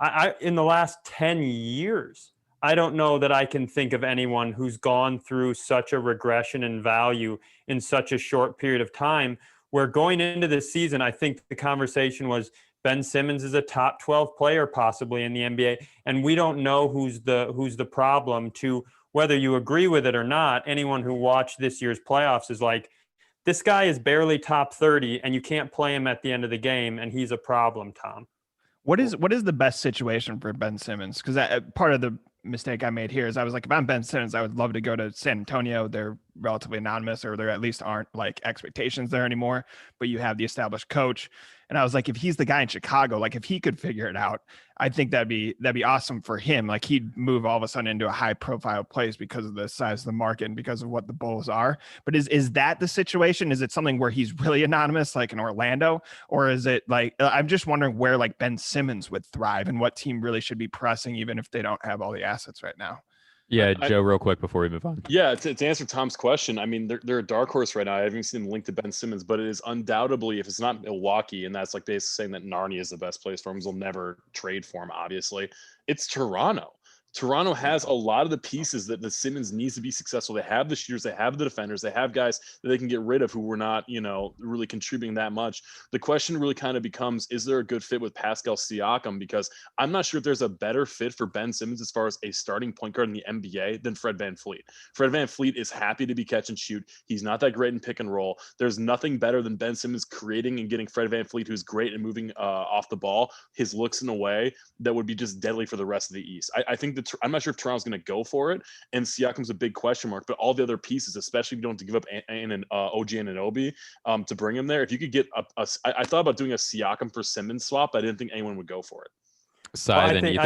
I in the last 10 years, I don't know that I can think of anyone who's gone through such a regression in value in such a short period of time, where going into this season, I think the conversation was Ben Simmons is a top 12 player possibly in the NBA. And we don't know who's the problem. To whether you agree with it or not, anyone who watched this year's playoffs is like, this guy is barely top 30 and you can't play him at the end of the game, and he's a problem, Tom. What is the best situation for Ben Simmons? Because part of the mistake I made here is I was like, if I'm Ben Simmons, I would love to go to San Antonio. They're relatively anonymous, or there at least aren't like expectations there anymore, but you have the established coach. And I was like, if he's the guy in Chicago, like if he could figure it out, I think that'd be awesome for him. Like he'd move all of a sudden into a high profile place because of the size of the market and because of what the Bulls are. But is that the situation? Is it something where he's really anonymous, like in Orlando? Or is it like, I'm just wondering where like Ben Simmons would thrive and what team really should be pressing, even if they don't have all the assets right now. Yeah, Joe, real quick before we move on. Yeah, to answer Tom's question, I mean, they're a dark horse right now. I haven't seen them linked to Ben Simmons, but it is undoubtedly, if it's not Milwaukee, and that's like basically saying that Narnia is the best place for him, they'll never trade for him, obviously, it's Toronto. Toronto has a lot of the pieces that the Simmons needs to be successful. They have the shooters, they have the defenders, they have guys that they can get rid of who were not, really contributing that much. The question really kind of becomes, is there a good fit with Pascal Siakam? Because I'm not sure if there's a better fit for Ben Simmons as far as a starting point guard in the NBA than Fred VanVleet. Fred VanVleet is happy to be catch and shoot. He's not that great in pick and roll. There's nothing better than Ben Simmons creating and getting Fred VanVleet, who's great and moving off the ball, his looks in a way that would be just deadly for the rest of the East. I think that I'm not sure if Toronto's going to go for it, and Siakam's a big question mark, but all the other pieces, especially if you don't have to give up OG Anunoby to bring him there, if you could get I thought about doing a Siakam for Simmons swap, but I didn't think anyone would go for it. side than Ethan?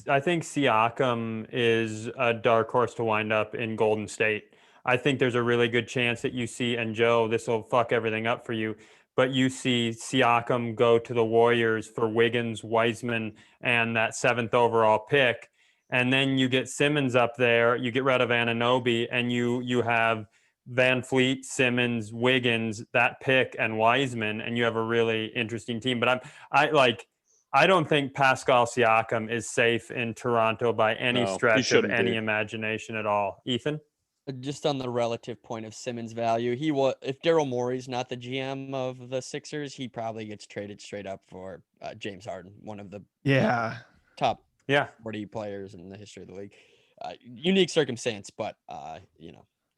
I think Siakam is a dark horse to wind up in Golden State. I think there's a really good chance that you see, and Joe, this will fuck everything up for you, but you see Siakam go to the Warriors for Wiggins, Wiseman, and that 7th overall pick. And then you get Simmons up there, you get rid of Anunoby, and you have Van Fleet, Simmons, Wiggins, that pick, and Wiseman, and you have a really interesting team. But I don't think Pascal Siakam is safe in Toronto by any stretch of any imagination at all. Ethan? Just on the relative point of Simmons' value, if Daryl Morey's not the GM of the Sixers, he probably gets traded straight up for James Harden, one of the top 40 players in the history of the league. Unique circumstance, but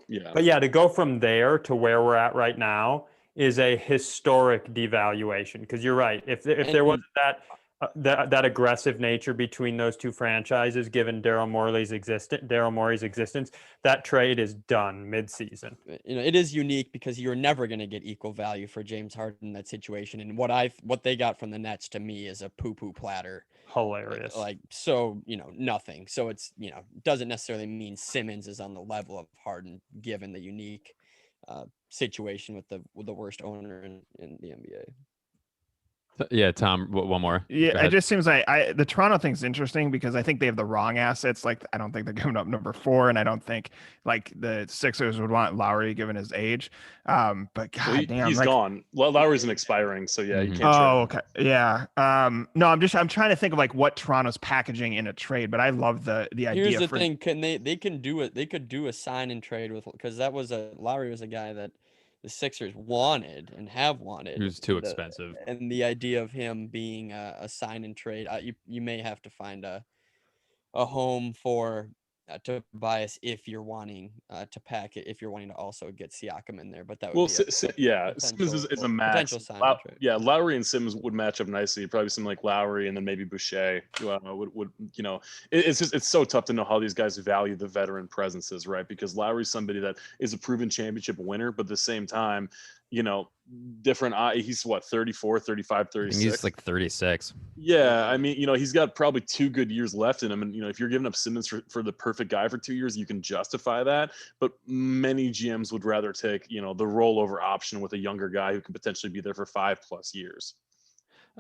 Yeah. But yeah, to go from there to where we're at right now is a historic devaluation. Because you're right, if there wasn't that aggressive nature between those two franchises, given Daryl Morey's existence, that trade is done mid-season. It is unique because you're never going to get equal value for James Harden in that situation. And what they got from the Nets to me is a poo-poo platter. Hilarious. Nothing. So it's, doesn't necessarily mean Simmons is on the level of Harden, given the unique situation with the worst owner in the NBA. Yeah, Tom, one more. Yeah, it just seems like the Toronto thing's interesting because I think they have the wrong assets. Like, I don't think they're giving up number 4, and I don't think like the Sixers would want Lowry given his age. But goddamn, he's gone. Well, Lowry's an expiring, so yeah, you can't. Okay, yeah. No, I'm trying to think of like what Toronto's packaging in a trade. But I love the idea. Here's the thing: they can do it? They could do a sign and trade with, because Lowry was a guy that the Sixers wanted and have wanted. He was too expensive. And the idea of him being a sign and trade, you may have to find a home for Tobias if you're wanting to pack it, if you're wanting to also get Siakam in there. But that would Simmons is a match. Lowry and Simmons would match up nicely. Probably something like Lowry and then maybe Boucher. It's so tough to know how these guys value the veteran presences, right? Because Lowry's somebody that is a proven championship winner, but at the same time, different. He's 34, 35, 36. I think he's like 36. Yeah, I mean, he's got probably 2 good years left in him, and if you're giving up Simmons for the perfect guy for 2 years, you can justify that. But many GMs would rather take the rollover option with a younger guy who can potentially be there for 5+ years.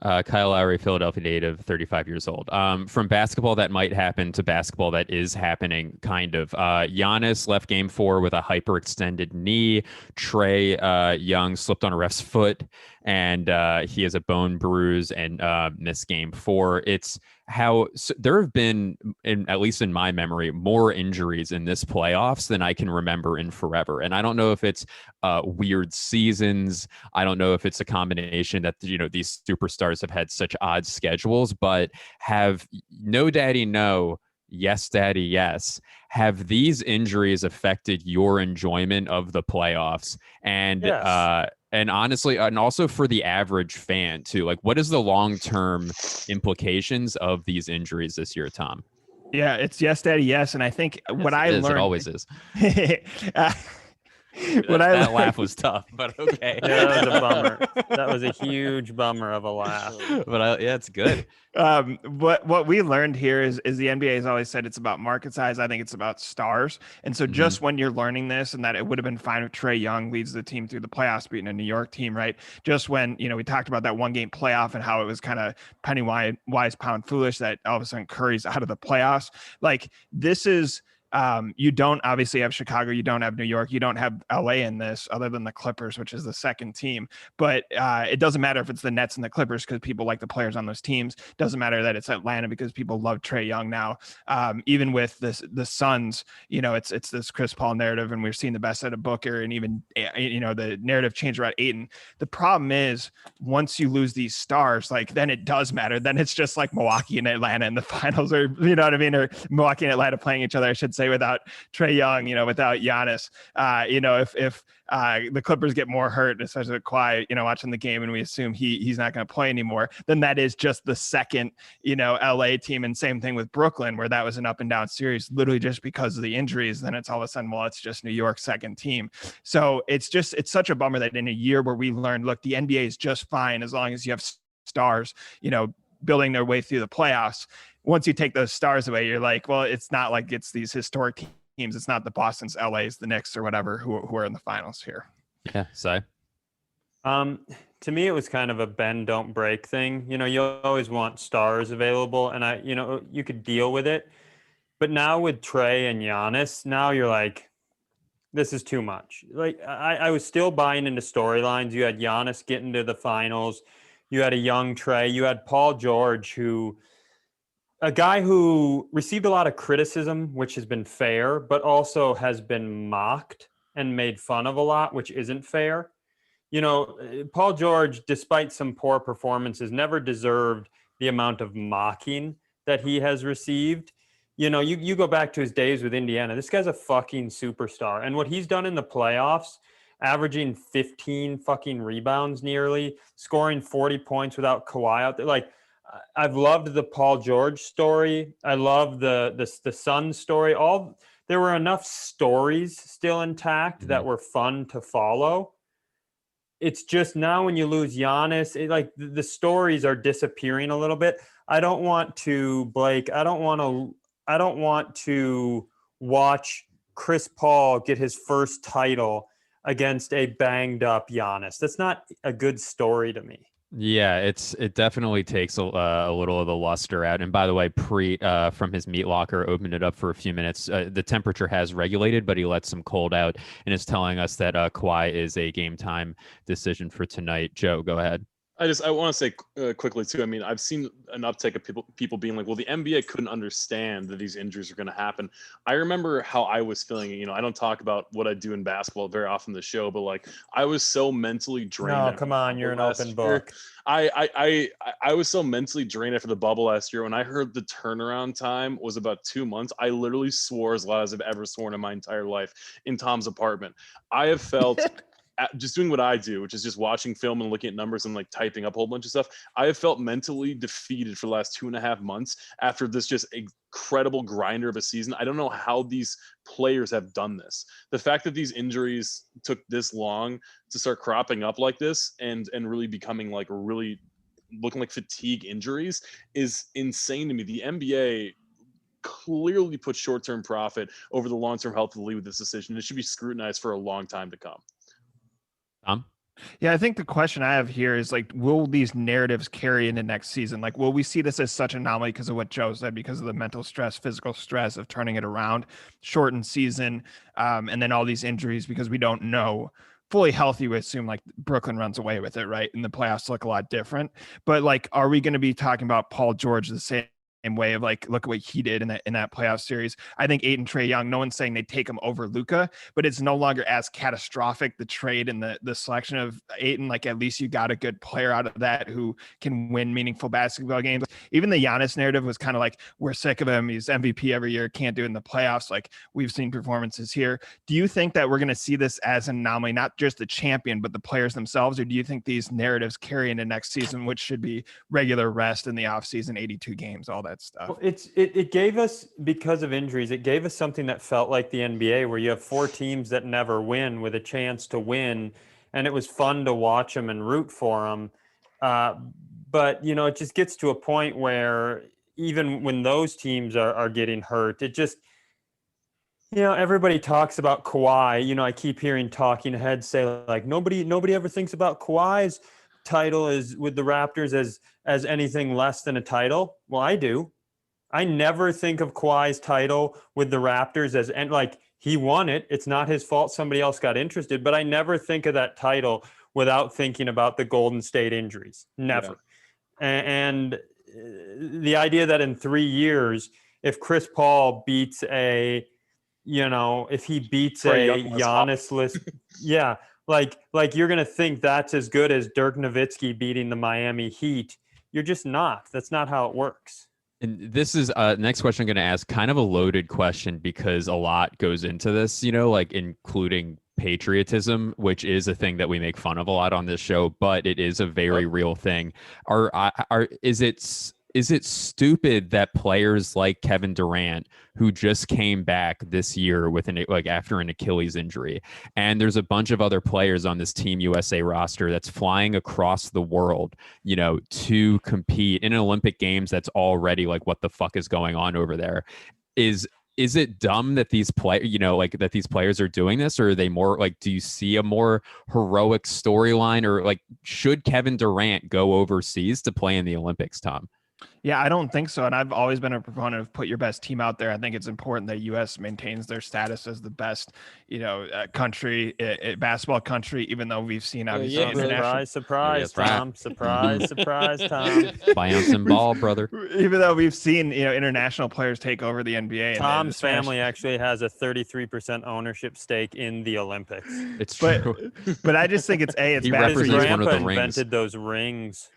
Kyle Lowry, Philadelphia native, 35 years old. From basketball that might happen to basketball that is happening, kind of. Giannis left game 4 with a hyperextended knee. Trae Young slipped on a ref's foot, and he has a bone bruise and missed game 4. There have been, at least in my memory, more injuries in this playoffs than I can remember in forever. And I don't know if it's weird seasons. I don't know if it's a combination that, these superstars have had such odd schedules, but have no daddy, no, yes, daddy, yes. Have these injuries affected your enjoyment of the playoffs? And yes. And honestly, and also for the average fan too, like what is the long-term implications of these injuries this year, Tom? Yeah, it's yes, daddy, yes. And I think it always is. That laugh was tough, but okay. Yeah, that was a bummer. That was a huge bummer of a laugh. But it's good. What we learned here is the NBA has always said it's about market size. I think it's about stars. And so just when you're learning this, and that it would have been fine if Trae Young leads the team through the playoffs, beating a New York team, right? Just when, we talked about that 1-game playoff and how it was kind of penny wise, pound foolish that all of a sudden Curry's out of the playoffs. Like, this is, you don't obviously have Chicago, you don't have New York, you don't have LA in this other than the Clippers, which is the second team. But it doesn't matter if it's the Nets and the Clippers because people like the players on those teams. Doesn't matter that it's Atlanta because people love Trae Young now. Even with the Suns, it's this Chris Paul narrative, and we're seeing the best out of Booker, and even the narrative changed around Ayton. The problem is once you lose these stars, like then it does matter. Then it's just like Milwaukee and Atlanta in the finals, or or Milwaukee and Atlanta playing each other, I should say, without Trae Young, without Giannis. If the Clippers get more hurt, especially with Kawhi, watching the game, and we assume he's not going to play anymore, then that is just the second, LA team. And same thing with Brooklyn, where that was an up and down series, literally just because of the injuries. Then it's all of a sudden, well, it's just New York's second team. So it's such a bummer that in a year where we learned, look, the NBA is just fine as long as you have stars, building their way through the playoffs. Once you take those stars away, you're like, well, it's not like it's these historic teams. It's not the Boston's, LA's, the Knicks or whatever who are in the finals here. Yeah, so to me, it was kind of a bend, don't break thing. You know, you always want stars available, and you could deal with it. But now with Trey and Giannis, now you're like, this is too much. Like I was still buying into storylines. You had Giannis getting to the finals. You had a young Trey. You had Paul George, a guy who received a lot of criticism, which has been fair, but also has been mocked and made fun of a lot, which isn't fair. You know, Paul George, despite some poor performances, never deserved the amount of mocking that he has received. You know, you go back to his days with Indiana. This guy's a fucking superstar. And what he's done in the playoffs, averaging 15 fucking rebounds nearly, scoring 40 points without Kawhi out there. Like, I've loved the Paul George story. I love the Suns story. There were enough stories still intact that were fun to follow. It's just now when you lose Giannis, the stories are disappearing a little bit. I don't want to watch Chris Paul get his first title against a banged up Giannis. That's not a good story to me. Yeah, it definitely takes a little of the luster out. And by the way, Preet from his meat locker opened it up for a few minutes. The temperature has regulated, but he let some cold out and is telling us that Kawhi is a game time decision for tonight. Joe, go ahead. I want to say quickly too. I mean, I've seen an uptick of people being like, "Well, the NBA couldn't understand that these injuries are going to happen." I remember how I was feeling. You know, I don't talk about what I do in basketball very often in the show, but like, I was so mentally drained. No, come on, you're an open book. I was so mentally drained after the bubble last year. When I heard the turnaround time was about 2 months, I literally swore as loud as I've ever sworn in my entire life in Tom's apartment. I have felt. Just doing what I do, which is just watching film and looking at numbers and like typing up a whole bunch of stuff. I have felt mentally defeated for the last 2.5 months after this just incredible grinder of a season. I don't know how these players have done this. The fact that these injuries took this long to start cropping up like this and really becoming like really looking like fatigue injuries is insane to me. The NBA clearly put short-term profit over the long-term health of the league with this decision. It should be scrutinized for a long time to come. Yeah, I think the question I have here is like, will these narratives carry into next season? Like, will we see this as such an anomaly because of what Joe said, because of the mental stress, physical stress of turning it around, shortened season, and then all these injuries because we don't know. Fully healthy, we assume like Brooklyn runs away with it, right? And the playoffs look a lot different. But like, are we going to be talking about Paul George the same way of like, look at what he did in that playoff series? I think Ayton, Trae Young, no one's saying they take him over Luka, but it's no longer as catastrophic, the trade and the selection of Ayton. Like, at least you got a good player out of that who can win meaningful basketball games. Even the Giannis narrative was kind of like, we're sick of him, he's MVP every year, can't do it in the playoffs. Like, we've seen performances here. Do you think that we're going to see this as an anomaly, not just the champion but the players themselves, or do you think these narratives carry into next season, which should be regular rest in the offseason, 82 games, all that stuff? Well, it gave us, because of injuries, it gave us something that felt like the NBA, where you have 4 teams that never win with a chance to win, and it was fun to watch them and root for them. But you know, it just gets to a point where even when those teams are getting hurt, it just, you know, everybody talks about Kawhi. You know, I keep hearing talking heads say like, nobody ever thinks about Kawhi's title is with the Raptors as anything less than a title. Well, I do. I never think of Kawhi's title with the Raptors as, and like, he won it. It's not his fault somebody else got interested, but I never think of that title without thinking about the Golden State injuries. Never. Yeah. And the idea that in 3 years, if Chris Paul beats if he beats a Giannis list, yeah, like you're going to think that's as good as Dirk Nowitzki beating the Miami Heat. You're just not. That's not how it works. And this is next question I'm going to ask, kind of a loaded question because a lot goes into this, you know, like including patriotism, which is a thing that we make fun of a lot on this show, but it is a very real thing. Is is it stupid that players like Kevin Durant, who just came back this year with after an Achilles injury, and there's a bunch of other players on this Team USA roster that's flying across the world, to compete in Olympic Games that's already like, what the fuck is going on over there? Is it dumb that these that these players are doing this, or are they more like, do you see a more heroic storyline, or like, should Kevin Durant go overseas to play in the Olympics, Tom? Yeah, I don't think so. And I've always been a proponent of put your best team out there. I think it's important that U.S. maintains their status as the best, country, basketball country, even though we've seen obviously surprise, Tom. Surprise, Tom. Bouncing ball, brother. Even though we've seen, international players take over the NBA. Tom's family actually has a 33% ownership stake in the Olympics. It's true. But I just think it's bad. His grandpa invented those rings.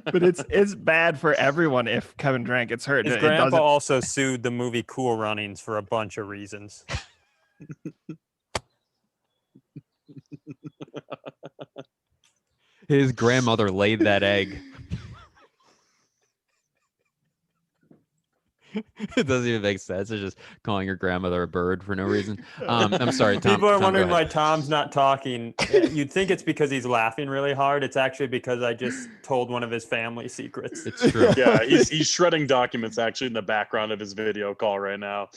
But it's bad for everyone if Kevin Durant gets hurt. His grandpa also sued the movie Cool Runnings for a bunch of reasons. His grandmother laid that egg. It doesn't even make sense. It's just calling your grandmother a bird for no reason. I'm sorry, Tom. People are wondering why Tom's not talking. You'd think it's because he's laughing really hard. It's actually because I just told one of his family secrets. It's true. Yeah, he's shredding documents actually in the background of his video call right now.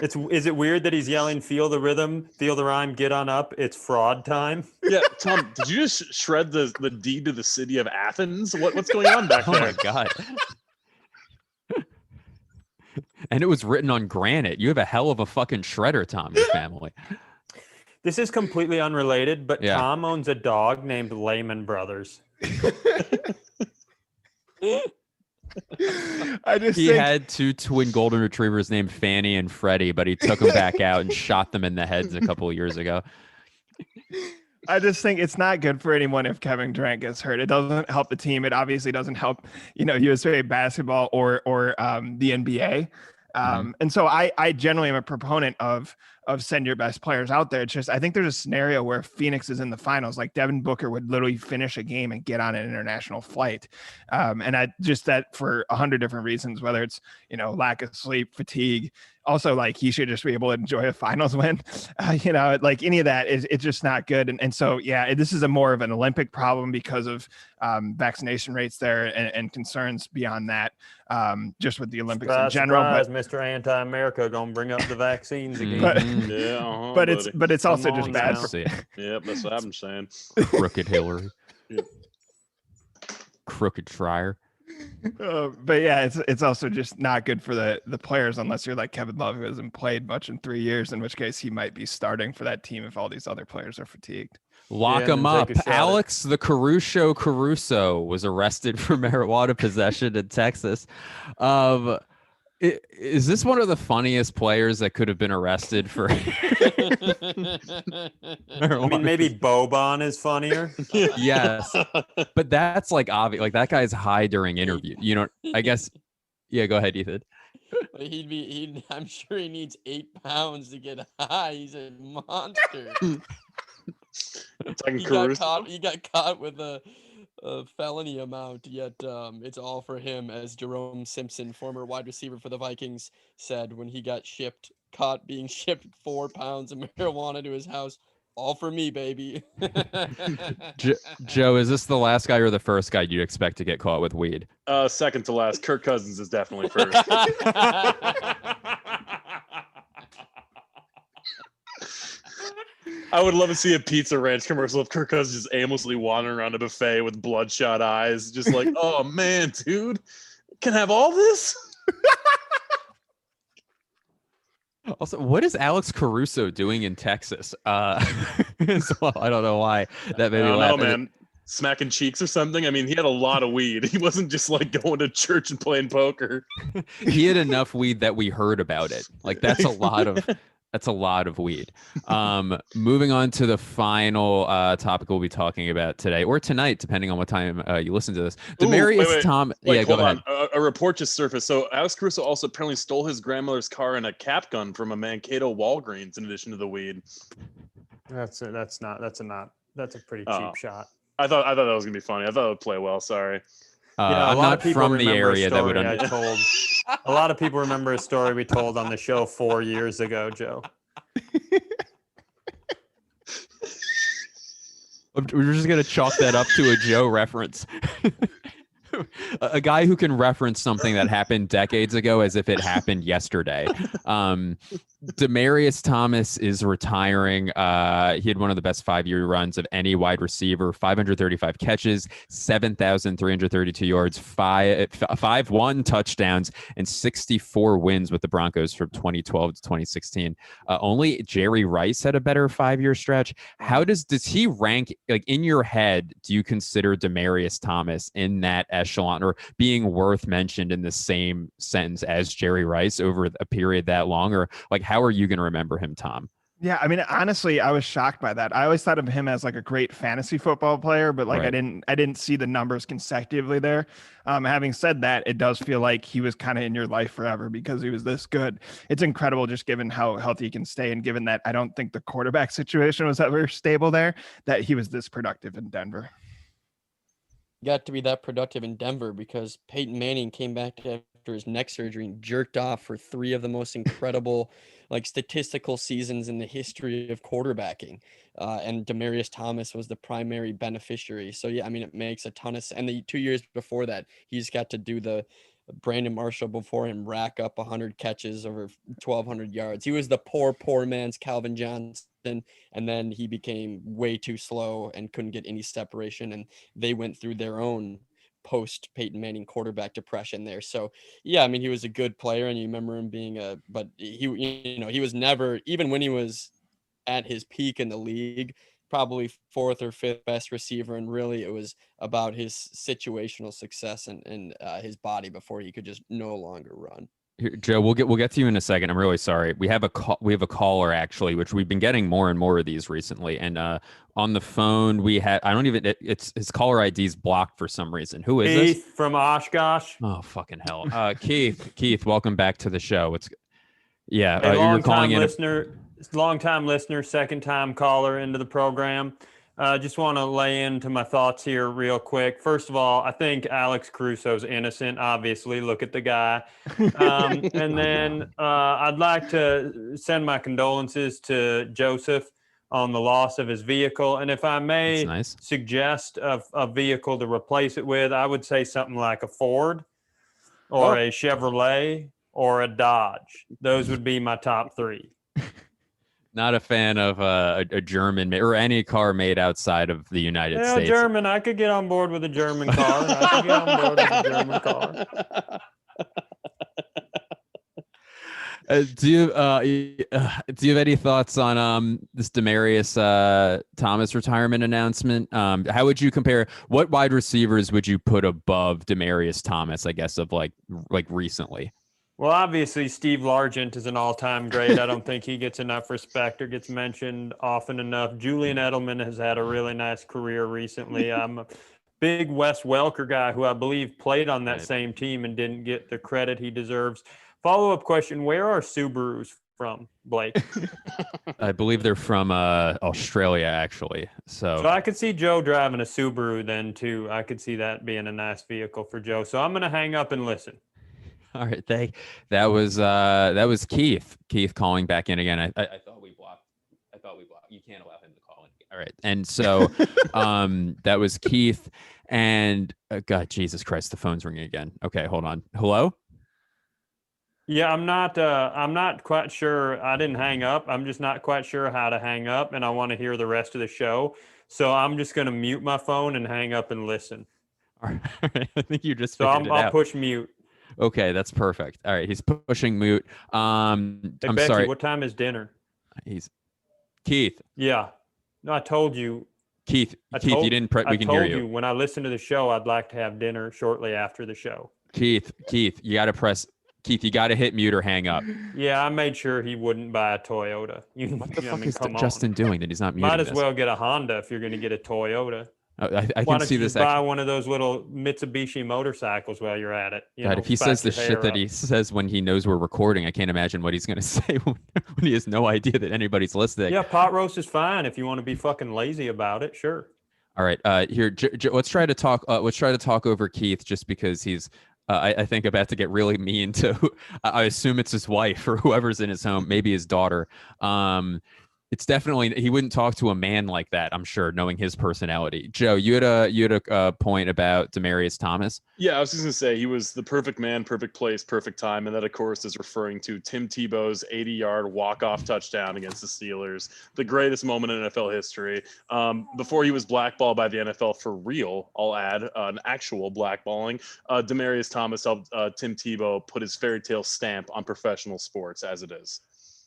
Is it weird that he's yelling, feel the rhythm, feel the rhyme, get on up? It's fraud time. Yeah, Tom, did you just shred the deed to the city of Athens? What's going on back there? Oh my God. And it was written on granite. You have a hell of a fucking shredder, Tom, your family. This is completely unrelated, but yeah. Tom owns a dog named Lehman Brothers. He had two twin golden retrievers named Fanny and Freddie, but he took them back out and shot them in the heads a couple of years ago. I just think it's not good for anyone if Kevin Durant gets hurt. It doesn't help the team. It obviously doesn't help, USA basketball or the NBA. And so I generally am a proponent of send your best players out there. It's just, I think there's a scenario where Phoenix is in the finals, like Devin Booker would literally finish a game and get on an international flight. And I just that for 100 different reasons, whether it's, lack of sleep, fatigue, also like he should just be able to enjoy a finals win, like any of that it's just not good. And so, yeah, this is a more of an Olympic problem because of vaccination rates there and concerns beyond that, just with the Olympics in general. Surprise, Mr. Anti-America gonna bring up the vaccines again. Yeah, but it's also just bad. Yep, that's what I'm saying. Crooked Hillary. Yep. Crooked Schreier. But yeah, it's also just not good for the players unless you're like Kevin Love, who hasn't played much in 3 years, in which case he might be starting for that team if all these other players are fatigued. Lock him up. Alex the Caruso was arrested for marijuana possession in Texas. Is this one of the funniest players that could have been arrested for? I mean, maybe Boban is funnier. Yes, but that's like obvious. Like that guy's high during interview. I guess. Yeah, go ahead, Ethan. I'm sure he needs 8 pounds to get high. He's a monster. He got caught with a felony amount, yet it's all for him, as Jerome Simpson, former wide receiver for the Vikings, said when he got caught being shipped 4 pounds of marijuana to his house. All for me, baby. Joe, is this the last guy or the first guy you'd expect to get caught with weed? Second to last. Kirk Cousins is definitely first. I would love to see a Pizza Ranch commercial of Kirk Cousins just aimlessly wandering around a buffet with bloodshot eyes, just like, oh man, dude, can I have all this? Also, what is Alex Caruso doing in Texas? Well, I don't know why that made me laugh. I don't know, man. Smacking cheeks or something. I mean, he had a lot of weed. He wasn't just like going to church and playing poker. He had enough weed that we heard about it. Like that's a lot of weed. Moving on to the final topic we'll be talking about today or tonight, depending on what time you listen to this. Demarius Tom. Wait, go ahead. A report just surfaced. So Alex Caruso also apparently stole his grandmother's car and a cap gun from a Mankato Walgreens in addition to the weed. That's a pretty cheap shot. I thought that was gonna be funny. I thought it would play well. Sorry. Yeah, a I'm lot not of people from the remember area a that would story I under- told. A lot of people remember a story we told on the show 4 years ago, Joe. We're just gonna chalk that up to a Joe reference. A guy who can reference something that happened decades ago as if it happened yesterday. Demaryius Thomas is retiring. He had one of the best 5-year runs of any wide receiver, 535 catches, 7,332 yards, 5 touchdowns, and 64 wins with the Broncos from 2012 to 2016. Only Jerry Rice had a better 5-year stretch. How does he rank, like, in your head? Do you consider Demaryius Thomas in that echelon or being worth mentioned in the same sentence as Jerry Rice over a period that long? Or like, how are you going to remember him, Tom? Yeah, I mean, honestly, I was shocked by that. I always thought of him as like a great fantasy football player, but like Right. I didn't see the numbers consecutively there. Having said that, it does feel like he was kind of in your life forever because he was this good. It's incredible just given how healthy he can stay, and given that I don't think the quarterback situation was ever stable there, that he was this productive in Denver. Got to be that productive in Denver because Peyton Manning came back after his neck surgery and jerked off for 3 of the most incredible like statistical seasons in the history of quarterbacking. And Demaryius Thomas was the primary beneficiary. So yeah, I mean, it makes a ton of sense. And the 2 years before that, he's got to do the Brandon Marshall before him rack up 100 catches over 1,200 yards. He was the poor man's Calvin Johnson. And then he became way too slow and couldn't get any separation. And they went through their own post Peyton Manning quarterback depression there. So yeah, I mean, he was a good player and you remember him being but he was never, even when he was at his peak in the league, probably 4th or 5th best receiver. And really it was about his situational success and his body before he could just no longer run. Here, Joe, we'll get to you in a second. I'm really sorry. We have a caller actually, which we've been getting more and more of these recently. And on the phone we had, it's his caller ID's blocked for some reason. Who is this? Keith from Oshkosh. Oh, fucking hell. Keith, welcome back to the show. You're Long calling in. Long-time listener, second-time caller into the program. Just want to lay into my thoughts here real quick. First of all, I think Alex Caruso's innocent. Obviously, look at the guy. And then I'd like to send my condolences to Joseph on the loss of his vehicle. And if I may suggest a vehicle to replace it with, I would say something like a Ford or a Chevrolet or a Dodge. Those would be my top 3. Not a fan of a German or any car made outside of the United States. German. I could get on board with a German car. Do you have any thoughts on this Demaryius Thomas retirement announcement? How would you compare? What wide receivers would you put above Demaryius Thomas? I guess of like recently. Well, obviously, Steve Largent is an all-time great. I don't think he gets enough respect or gets mentioned often enough. Julian Edelman has had a really nice career recently. I'm a big Wes Welker guy who I believe played on that same team and didn't get the credit he deserves. Follow-up question, where are Subarus from, Blake? I believe they're from Australia, actually. So I could see Joe driving a Subaru then, too. I could see that being a nice vehicle for Joe. So I'm going to hang up and listen. All right, that was Keith calling back in again. I thought we blocked. You can't allow him to call in. All right, and so that was Keith, and God, Jesus Christ, the phone's ringing again. Okay, hold on. Hello. Yeah, I'm not quite sure. I didn't hang up. I'm just not quite sure how to hang up, and I want to hear the rest of the show. So I'm just going to mute my phone and hang up and listen. All right, I think you just. So I'll push mute. Okay, that's perfect. All right, he's pushing mute. I'm Becky, sorry. what time is dinner? He's Keith. Yeah. No, I told you. Keith, you didn't. We can hear you. When I listen to the show, I'd like to have dinner shortly after the show. Keith, you got to press. Keith, you got to hit mute or hang up. Yeah, I made sure he wouldn't buy a Toyota. What the fuck is Justin doing that he's not muting? Might as well get a Honda if you're going to get a Toyota. I can see this. Why don't you buy one of those little Mitsubishi motorcycles while you're at it? God, if he says the shit that he says when he knows we're recording, I can't imagine what he's going to say when he has no idea that anybody's listening. Yeah, pot roast is fine if you want to be fucking lazy about it. Sure. All right. Here, let's try to talk. Let's try to talk over Keith, just because he's, I think, about to get really mean to. I assume it's his wife or whoever's in his home, maybe his daughter. It's definitely, he wouldn't talk to a man like that, I'm sure, knowing his personality. Joe, you had a point about Demaryius Thomas. Yeah, I was just gonna say he was the perfect man, perfect place, perfect time, and that of course is referring to Tim Tebow's 80-yard walk-off touchdown against the Steelers, the greatest moment in NFL history. Before he was blackballed by the NFL for real, I'll add an actual blackballing. Demaryius Thomas helped Tim Tebow put his fairy tale stamp on professional sports as it is.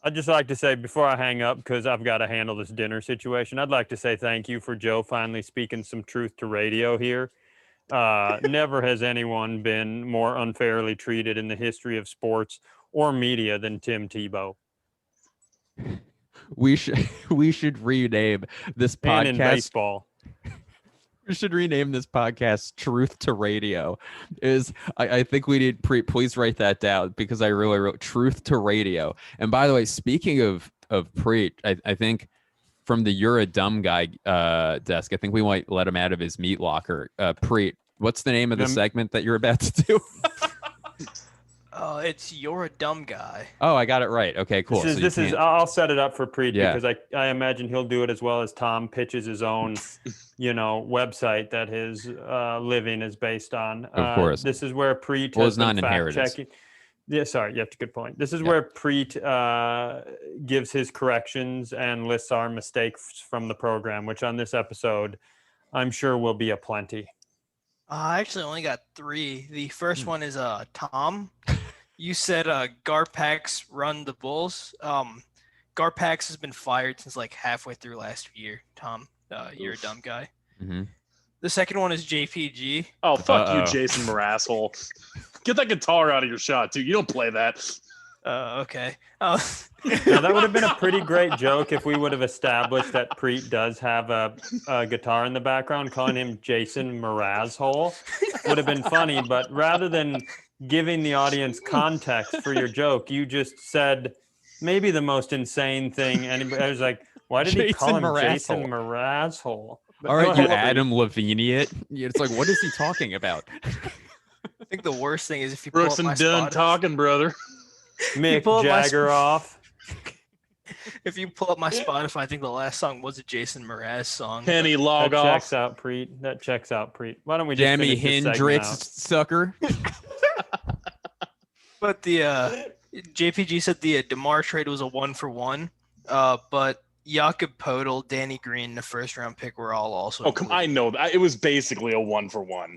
I'd just like to say, before I hang up, because I've got to handle this dinner situation, I'd like to say thank you for Joe finally speaking some truth to radio here. Never has anyone been more unfairly treated in the history of sports or media than Tim Tebow. We should rename this podcast. And in baseball. We should rename this podcast "Truth to Radio." I think we need please write that down, because I really wrote "Truth to Radio." And by the way, speaking of Preet, I think from the "You're a Dumb Guy" desk, I think we might let him out of his meat locker. Preet, what's the name of the segment that you're about to do? It's "You're a Dumb Guy." Oh, I got it right. Okay, cool. This is I'll set it up for Preet, because I imagine he'll do it as well as Tom pitches his own, website that his living is based on. Of course. This is where Preet is has not been inheritance. fact-checking. Yeah, sorry, you have a good point. This is where Preet gives his corrections and lists our mistakes from the program, which on this episode, I'm sure will be aplenty. I actually only got 3. The first one is Tom. You said Garpax run the Bulls. Garpax has been fired since like halfway through last year. Tom, you're a dumb guy. Mm-hmm. The second one is JPG. Oh, fuck you, Jason Marasshole. Get that guitar out of your shot, dude. You don't play that. Okay. Now, that would have been a pretty great joke if we would have established that Preet does have a guitar in the background. Calling him Jason Marasshole would have been funny, but rather than giving the audience context for your joke, you just said maybe the most insane thing. And I was like, why did he call him Jason Marasshole? All right, you Adam Levine-iate. It's like, what is he talking about? I think the worst thing is if you pull Brooks up my and done Spotify. talking, brother. Mick Jagger off. If you pull up my Spotify, I think the last song was a Jason Mraz song. Penny, log that off. checks out, Preet. That checks out, Preet. Why don't we just Jamie finish this Hendrix, segment out? sucker. But the JPG said the DeMar trade was a 1-for-1. But Jakob Podol, Danny Green, the first round pick were all also. Oh, come! I know that it was basically a 1-for-1.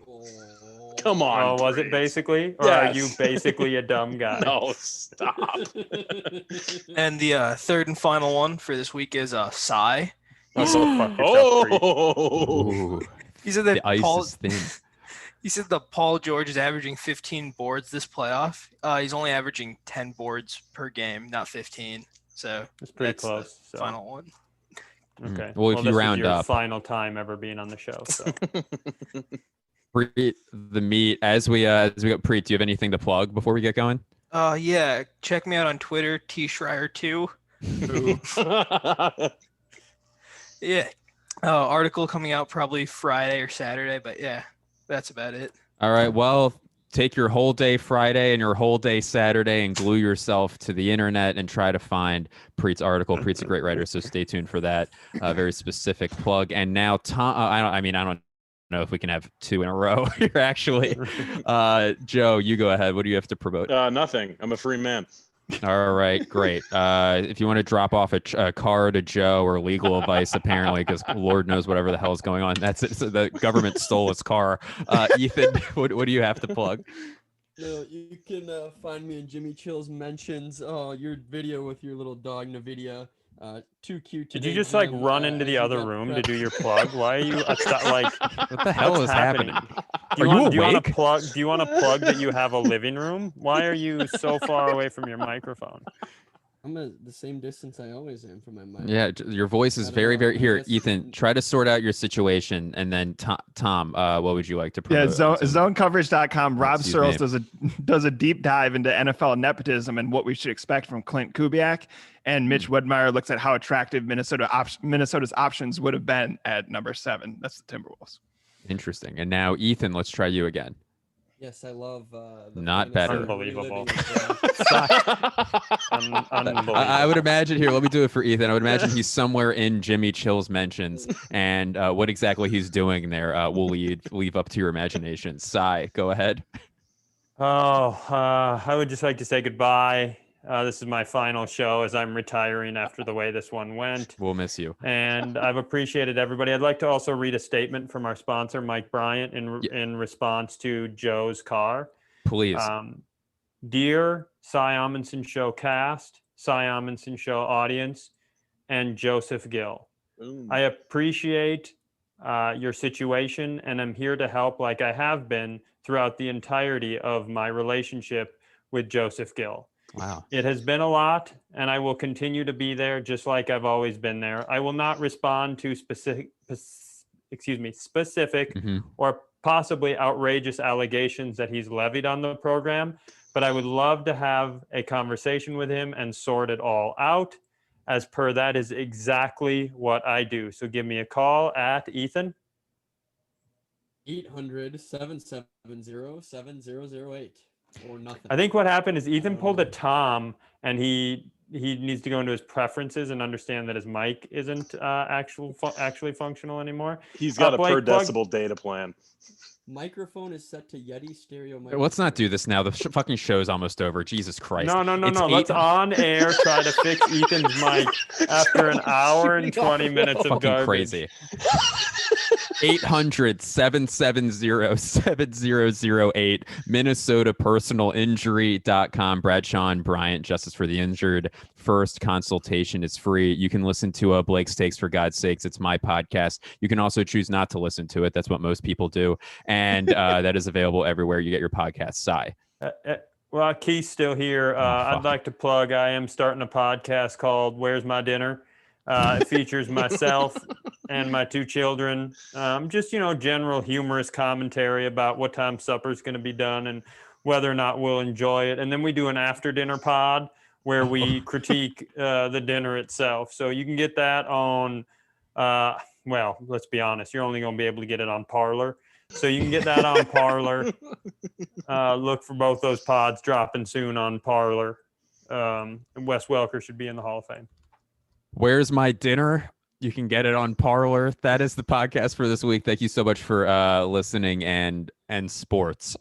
Come on. Oh, was it basically? Or Yes. are you basically a dumb guy? No, stop. And the third and final one for this week is Psy. Ooh, He said that the ice Paul. is thin. He said that Paul George is averaging 15 boards this playoff. He's only averaging 10 boards per game, not 15. So It's pretty that's close. the So. final one. Okay. Well, if you this round is your up. final time ever being on the show. So. Preet, the meat. As we got Preet, do you have anything to plug before we get going? Yeah. Check me out on Twitter, tschreier2. Yeah. Article coming out probably Friday or Saturday, but yeah, that's about it. All right. Well, take your whole day Friday and your whole day Saturday and glue yourself to the internet and try to find Preet's article. Preet's a great writer, so stay tuned for that. Very specific plug. And now, Tom. I don't know if we can have 2 in a row here. Actually, Joe, you go ahead. What do you have to promote? Nothing. I'm a free man. All right, great. If you want to drop off a car to Joe or legal advice, apparently, because Lord knows whatever the hell is going on. That's it. So the government stole his car. Ethan, what do you have to plug? You can find me in Jimmy Chill's mentions. Your video with your little dog in the video. Too cute. Did you just like run into the other room to do your plug? Why are you like? What the hell is happening? Do Are you do you want awake? to plug? Do you want to plug that you have a living room? Why are you so far away from your microphone? I'm at the same distance I always am from my mic. Yeah, your voice is I don't very, know, very I here. guess- Ethan, try to sort out your situation, and then Tom, what would you like to Yeah, promote? zonecoverage.com. Rob excuse Searles me. does a deep dive into NFL nepotism and what we should expect from Clint Kubiak. And Mitch Wedmeyer looks at how attractive Minnesota's options would have been at number 7. That's the Timberwolves. Interesting. And now, Ethan, let's try you again. Yes, I love. The Not fantasy better. of Unbelievable. reliving the draft. Unbelievable. I would imagine here. Let me do it for Ethan. I would imagine he's somewhere in Jimmy Chill's mentions, and what exactly he's doing there, we'll leave up to your imagination. Sai, go ahead. I would just like to say goodbye. This is my final show as I'm retiring after the way this one went. We'll miss you. And I've appreciated everybody. I'd like to also read a statement from our sponsor, Mike Bryant, in response to Joe's car. Please. Dear Cy Amundsen Show cast, Cy Amundsen Show audience, and Joseph Gill, I appreciate your situation, and I'm here to help like I have been throughout the entirety of my relationship with Joseph Gill. Wow. It has been a lot, and I will continue to be there just like I've always been there. I will not respond to specific or possibly outrageous allegations that he's levied on the program, but I would love to have a conversation with him and sort it all out. As per, that is exactly what I do. So give me a call at Ethan. 800-770-7008 or nothing. I think what happened is Ethan pulled a Tom, and he needs to go into his preferences and understand that his mic isn't actually functional anymore. He's got a Blake, per decibel data plan. Microphone is set to Yeti stereo microphone. Let's not do this now. The fucking show's almost over. Jesus Christ. No. It's Let's on air try to fix Ethan's mic after an hour and 20 minutes of fucking garbage. crazy. 800-770-7008, minnesotapersonalinjury.com. Brad Sean Bryant, Justice for the Injured. First consultation is free. You can listen to Blake's Takes, for God's sakes. It's my podcast. You can also choose not to listen to it. That's what most people do. And that is available everywhere you get your podcast. Sai. Well, Keith's still here. I'd like to plug, I am starting a podcast called Where's My Dinner? It features myself and my 2 children. Just, general humorous commentary about what time supper is going to be done and whether or not we'll enjoy it. And then we do an after dinner pod where we critique the dinner itself. So you can get that on, well, let's be honest, you're only going to be able to get it on Parler. So you can get that on Parler. Look for both those pods dropping soon on Parler. Wes Welker should be in the Hall of Fame. Where's My Dinner? You can get it on Parler. That is the podcast for this week. Thank you so much for listening and sports.